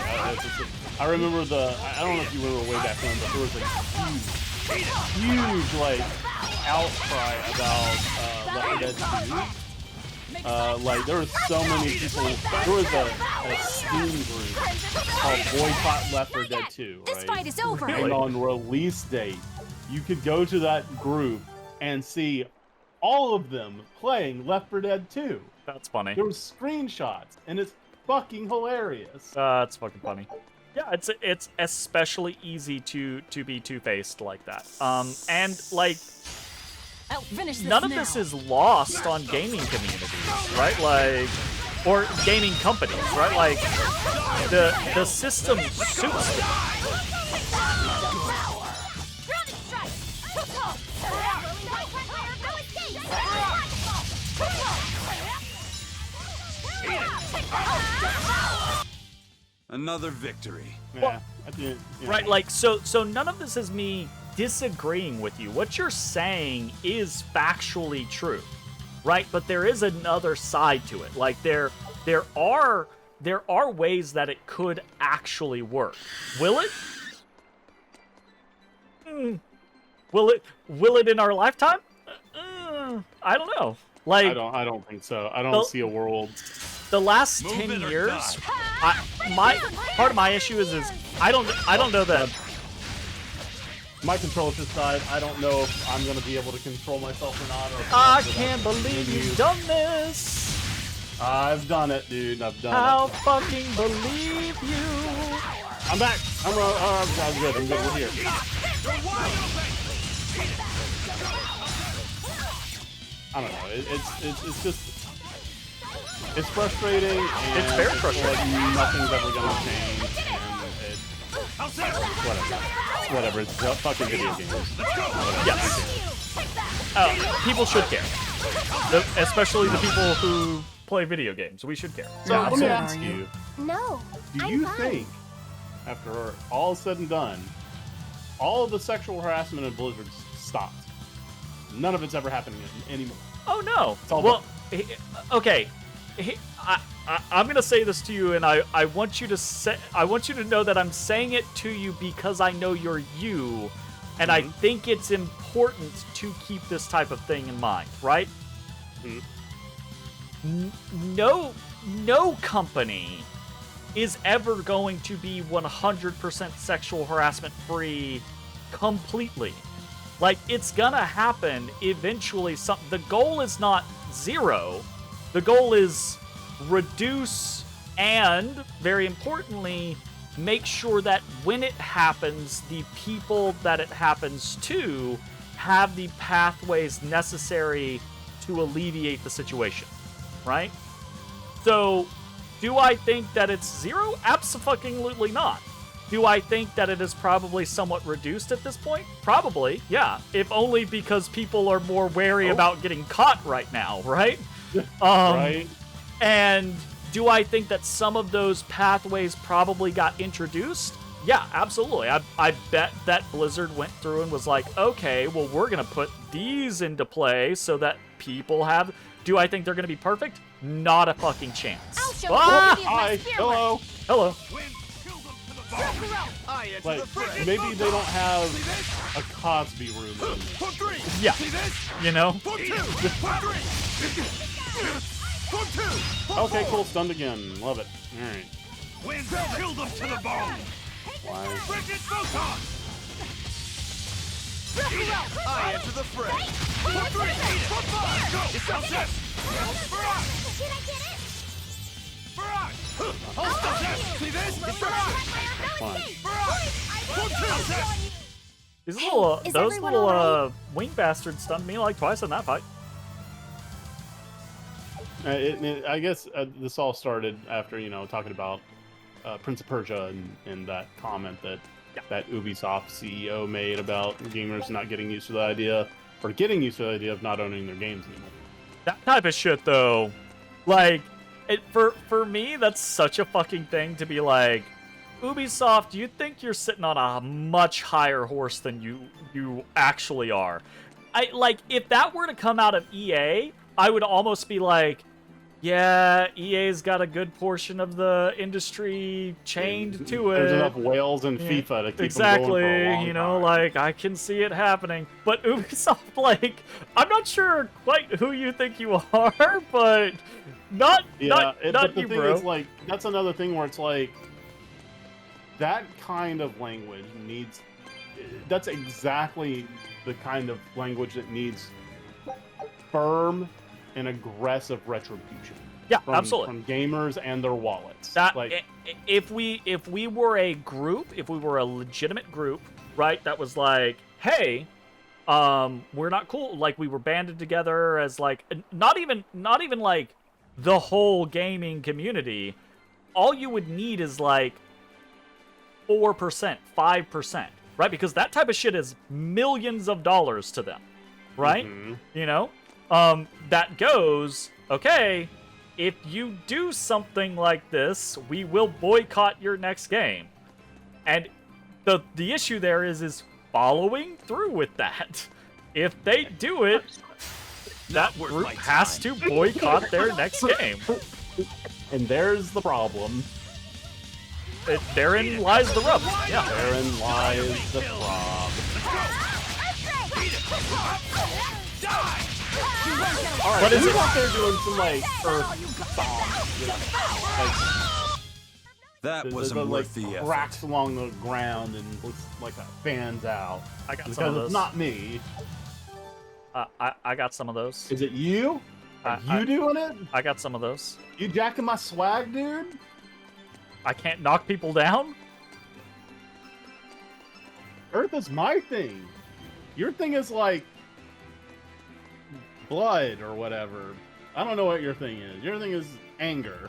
I remember the... I don't know if you remember way back when, but there was a huge, like, outcry about Left 4 Dead 2. Like, there was so many people... There was a Steam group called Boycott Left 4 Dead 2, right? This fight is over. And on release date, you could go to that group and see all of them playing Left 4 Dead 2. That's funny. There were screenshots, and it's fucking hilarious. It's fucking funny. Yeah, it's especially easy to be two-faced like that. And like, none of this is lost on gaming communities, right? Like, or gaming companies, right? Like, the system suits them. Another victory. Well, right, like, so none of this is me disagreeing with you. What you're saying is factually true, right? But there is another side to it. Like, there are ways that it could actually work. Will it? Will it in our lifetime? I don't know. Like, I don't think so. I don't see a world. The last 10 years, part of my issue is I don't know that. My controller side, I don't know if I'm gonna be able to control myself or not. Or I can't believe you've done this. I've done it, dude. I've done I'll it. fucking believe you. I'm back. I'm good. I'm good. We're here. I don't know. It's just. It's frustrating, and it's very frustrating. Like nothing's ever gonna change, and whatever. It's fucking video games. Yes. People should care, especially the people who play video games. We should care. So let me ask you: No. Do you think, after all is said and done, all of the sexual harassment in Blizzard stopped? None of it's ever happening anymore. Oh no. Well, okay. I'm gonna say this to you, and I want you to know that I'm saying it to you because I know you're you, and I think it's important to keep this type of thing in mind, right? No company is ever going to be 100% sexual harassment free completely. Like, it's gonna happen eventually. The goal is not 0. The goal is reduce and, very importantly, make sure that when it happens, the people that it happens to have the pathways necessary to alleviate the situation, right? So, do I think that it's 0? Abso-fucking-lutely not. Do I think that it is probably somewhat reduced at this point? Probably, yeah. If only because people are more wary about getting caught right now, right? Right. And do I think that some of those pathways probably got introduced? Yeah, absolutely. I bet that Blizzard went through and was like, okay, well, we're going to put these into play so that people have... Do I think they're going to be perfect? Not a fucking chance. Hi. Hello. Hello. Like, maybe they don't have a Cosby room. Yeah. You know? Okay, cool. Stunned again. Love it. Alright. Wind killed them to the bone. Why? Frigid photon. I enter the fray. See this? Those little wing bastards stunned me like twice in that fight. I guess this all started after, talking about Prince of Persia and that comment that Ubisoft CEO made about gamers not getting used to the idea or getting used to the idea of not owning their games anymore. That type of shit, though, like, for me, that's such a fucking thing to be like, Ubisoft, you think you're sitting on a much higher horse than you actually are. Like, if that were to come out of EA, I would almost be like, yeah, EA's got a good portion of the industry chained to it. There's enough whales in FIFA to keep them going for a long time. Like, I can see it happening. But Ubisoft, like, I'm not sure quite who you think you are, but not but you, the thing bro. is, like, that's another thing where it's like, that kind of language needs... That's exactly the kind of language that needs firm and aggressive retribution. Yeah, from, absolutely. From gamers and their wallets. That, like, if we were a group, if we were a legitimate group, right, that was like, hey, we're not cool, like, we were banded together as, like, not even like the whole gaming community, all you would need is like 4%, 5%, right? Because that type of shit is millions of dollars to them, right? Mm-hmm. You know? That goes, okay, if you do something like this, we will boycott your next game. And the issue there is following through with that. If they do it, that group has to boycott their next game. And there's the problem. Therein lies the rub. Yeah. Therein lies the rub. Alright, But is he's it- out there doing some, like, Earth songs. That wasn't worth the effort. cracks along the ground and looks like it fans out. I got because some of it's those. not me. I got some of those. Is it you? Are you doing it? I got some of those. You jacking my swag, dude? I can't knock people down? Earth is my thing. Your thing is like blood or whatever. I don't know what your thing is. Your thing is anger.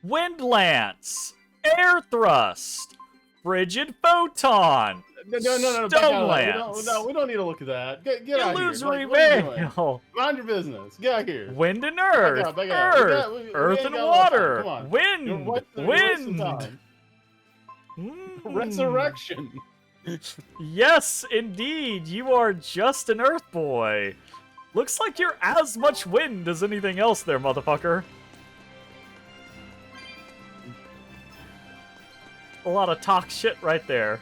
Wind lance, air thrust, frigid photon, No, stone back out of that. lance, We don't need to look at that. Get out of here. illusory What are you doing? veil, Mind your business. Get out of here. wind and earth, Back out. We earth ain't and got all the time. water, Come on. You're wind, wasting wind. time. Mm. Resurrection. Yes, indeed, you are just an earth boy. Looks like you're as much wind as anything else there, motherfucker. A lot of talk shit right there.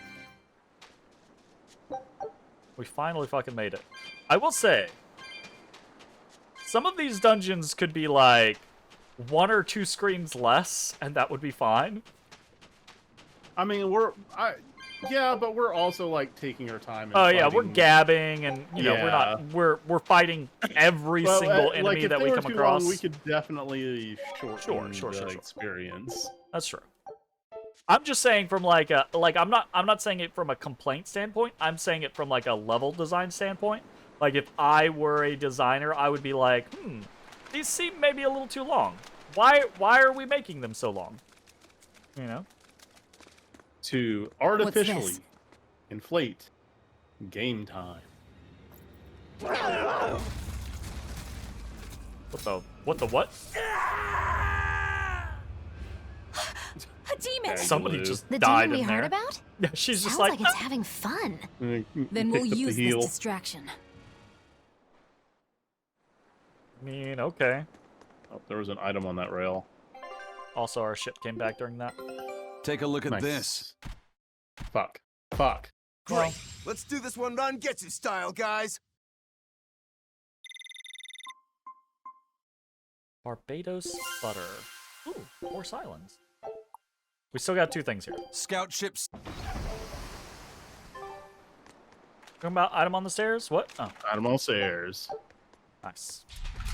We finally fucking made it. I will say, some of these dungeons could be like 1 or 2 screens less, and that would be fine. I mean, yeah, but we're also like taking our time. And Oh yeah, fighting. we're gabbing, and you know we're fighting every Well, single like, enemy if that they we were come too across. long, we could definitely shorten Sure. the experience. That's true. I'm just saying from like a I'm not saying it from a complaint standpoint. I'm saying it from like a level design standpoint. Like if I were a designer, I would be like, these seem maybe a little too long. Why are we making them so long? You know? To artificially inflate game time. What the what? A demon! Somebody just The died demon we in heard there. about? Yeah, she's just Sounds like, like it's having fun. Then we'll use this distraction. I mean, okay. Oh, there was an item on that rail. Also, our ship came back during that. Take a look at Nice. this. Fuck. Great. Let's do this one run Getsu style, guys. Barbados butter. Ooh, more silence. We still got 2 things here. Scout ships. Talking about item on the stairs? What? Oh, Item on stairs. nice.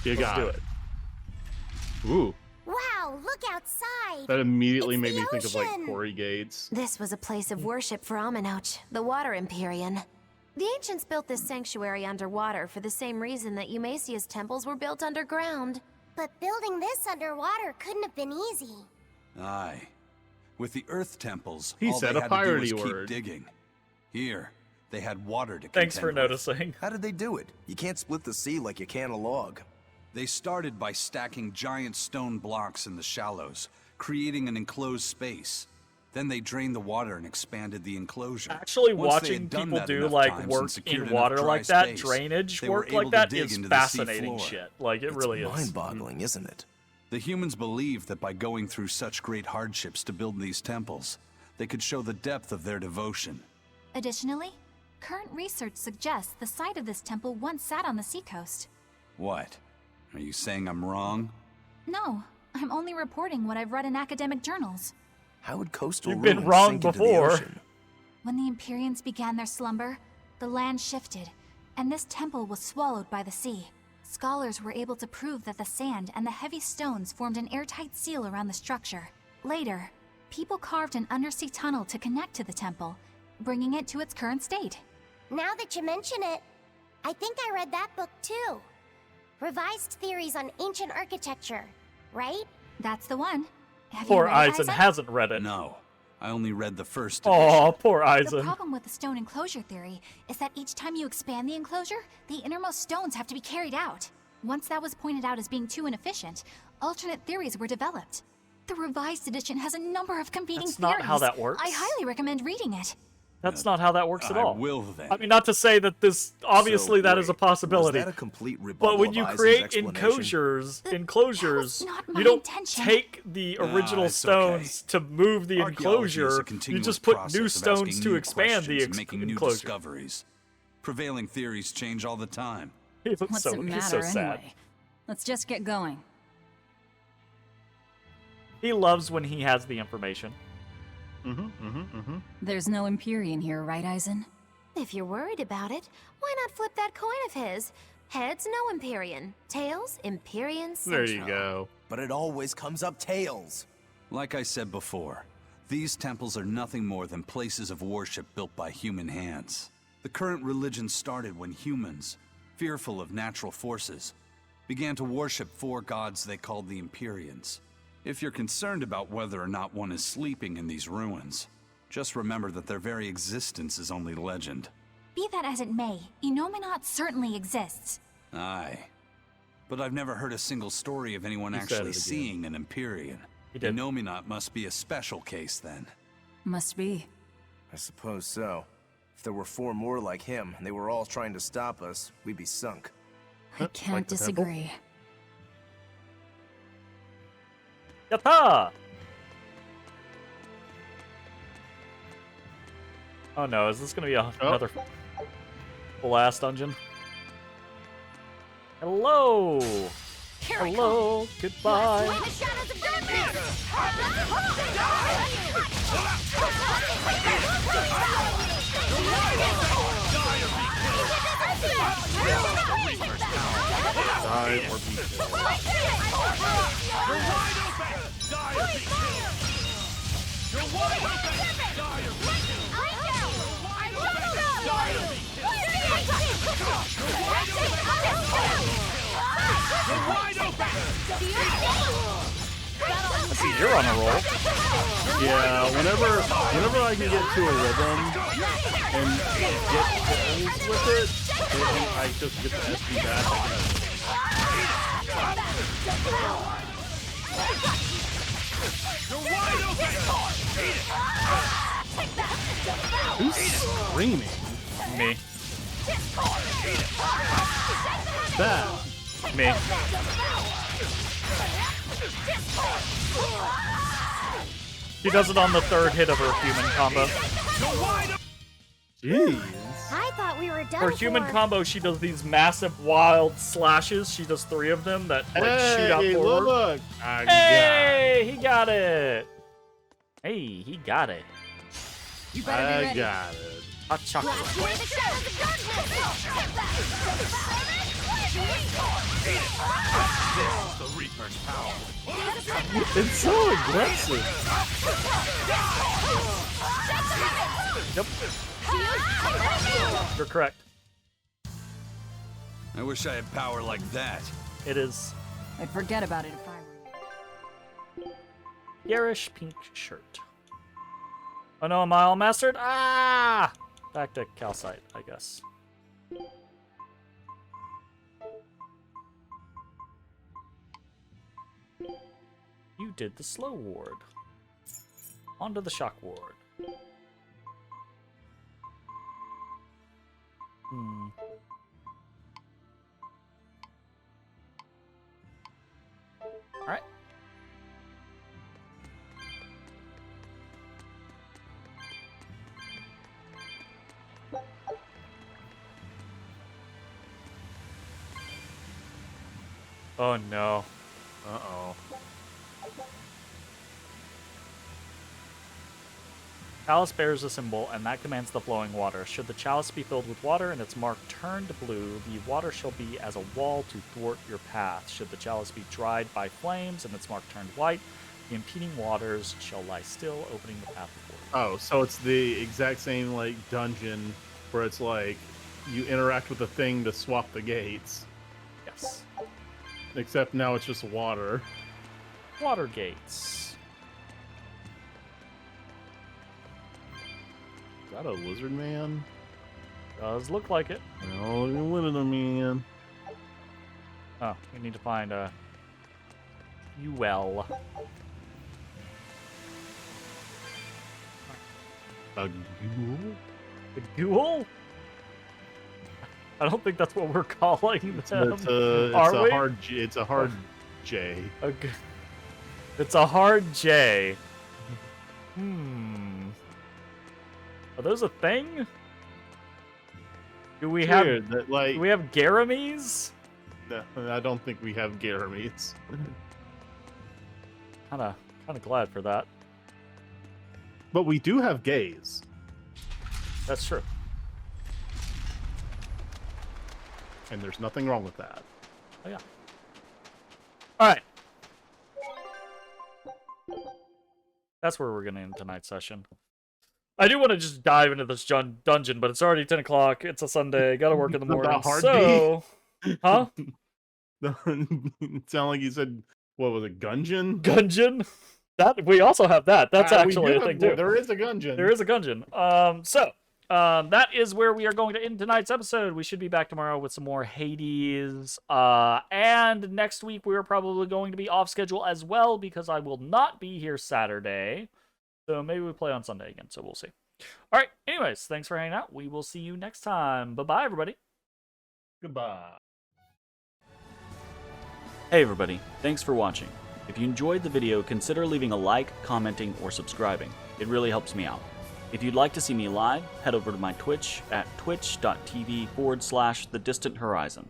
You Let's got do it. Ooh, Wow, look outside. that immediately It's made the me think of like ocean. Quarry Gates. This was a place of worship for Aminoch, the Water Empyrean. The ancients built this sanctuary underwater for the same reason that Eumasia's temples were built underground. But building this underwater couldn't have been easy. Aye. With the Earth temples, He all said they a had to do was piratey keep word. digging. Here, they had water to Thanks for contend with. noticing. How did they do it? You can't split the sea like you can a log. They started by stacking giant stone blocks in the shallows, creating an enclosed space. Then they drained the water and expanded the enclosure. Actually, Once they watching had done people that do enough like times and work secured in enough water dry like that, space, drainage they were work able like to that dig is into the sea fascinating floor. shit. Like it It's really is. mind-boggling, isn't it? The humans believed that by going through such great hardships to build these temples, they could show the depth of their devotion. Additionally, current research suggests the site of this temple once sat on the seacoast. What? Are you saying I'm wrong? No, I'm only reporting what I've read in academic journals. How would coastal You've been ruins wrong sink into the before. ocean? When the Empyreans began their slumber, the land shifted, and this temple was swallowed by the sea. Scholars were able to prove that the sand and the heavy stones formed an airtight seal around the structure. Later, people carved an undersea tunnel to connect to the temple, bringing it to its current state. Now that you mention it, I think I read that book too. Revised Theories on Ancient Architecture, right? That's the one. Have Poor you read it, Eisen Eisen? hasn't read it. No, I only read the first Oh, edition. poor The Eisen. problem with the stone enclosure theory is that each time you expand the enclosure, the innermost stones have to be carried out. Once that was pointed out as being too inefficient, alternate theories were developed. The revised edition has a number of competing That's theories. not how that works. I highly recommend reading it. That's not how that works at I all. will then. I mean, not to say that this obviously So, that is a wait, possibility. Was that a complete rebuttal But when of you Eisen's create explanation? enclosures, not you my don't intention. take the original it's okay. stones to move the Archaeology is a enclosure. You continuous just put process new of stones asking to new expand the questions and making new enclosure. discoveries. Prevailing theories change all the time. He looks What's so, it he's so matter sad. anyway? Let's just get going. He loves when he has the information. There's no Empyrean here, right, Eisen? If you're worried about it, why not flip that coin of his? Heads, no Empyrean. Tails, Empyrean Central. There you go. But it always comes up tails. Like I said before, these temples are nothing more than places of worship built by human hands. The current religion started when humans, fearful of natural forces, began to worship four gods they called the Empyreans. If you're concerned about whether or not one is sleeping in these ruins, just remember that their very existence is only legend. Be that as it may, Enominat certainly exists. Aye. But I've never heard a single story of anyone He said actually it again. seeing an Empyrean. He did. Enominat must be a special case then. Must be. I suppose so. If there were 4 more like him, and they were all trying to stop us, we'd be sunk. I can't Like the temple? disagree. Yatta! Oh no, is this gonna be another blast dungeon? Hello! Hello, goodbye. Die or be killed. I see you're on a roll. Yeah, whenever I can get to a rhythm and get kills with it, and I just get the SP back. Who's screaming? Me. That. Me. She does it on the 3rd hit of her human combo. Jeez. I thought we were done Her human for. combo, she does these massive wild slashes. She does 3 of them that like shoot out Hey, forward. look! I Hey, he got it. Hey, he got it. You got better be it. I ready. got it. Hot chocolate. It's so aggressive. Yep. You're correct. I wish I had power like that. It is. I'd forget about it if I were you. garish pink shirt. Oh no, am I all mastered? Ah! Back to calcite, I guess. You did the slow ward. Onto the shock ward. Alright. Oh no. Uh-oh. Chalice bears a symbol, and that commands the flowing water. Should the chalice be filled with water and its mark turned blue, the water shall be as a wall to thwart your path. Should the chalice be dried by flames and its mark turned white, the impeding waters shall lie still, opening the path forward. Oh, so it's the exact same, like, dungeon where it's like you interact with the thing to swap the gates. Yes. Except now it's just water. Water gates. Is that a lizard man? Does look like it. Oh, lizard man. Oh, we need to find a UL. A ghoul? A ghoul? I don't think that's what we're calling them. It's a hard J. It's a hard J. Are those a thing? Do we have Garamies? No, I don't think we have Garamies. Kinda glad for that. But we do have gays. That's true. And there's nothing wrong with that. Oh yeah. Alright. That's where we're gonna end tonight's session. I do want to just dive into this dungeon, but it's already 10 o'clock. It's a Sunday. Gotta work in the morning. So, huh? It sounded like you said, what was it, Gungeon? Gungeon? That we also have that. That's actually a thing too. There is a Gungeon. There is a Gungeon. That is where we are going to end tonight's episode. We should be back tomorrow with some more Hades. And next week we are probably going to be off schedule as well because I will not be here Saturday. So maybe we play on Sunday again, so we'll see. All right, anyways, thanks for hanging out. We will see you next time. Bye-bye, everybody. Goodbye. Hey, everybody. Thanks for watching. If you enjoyed the video, consider leaving a like, commenting, or subscribing. It really helps me out. If you'd like to see me live, head over to my Twitch at twitch.tv/thedistanthorizon.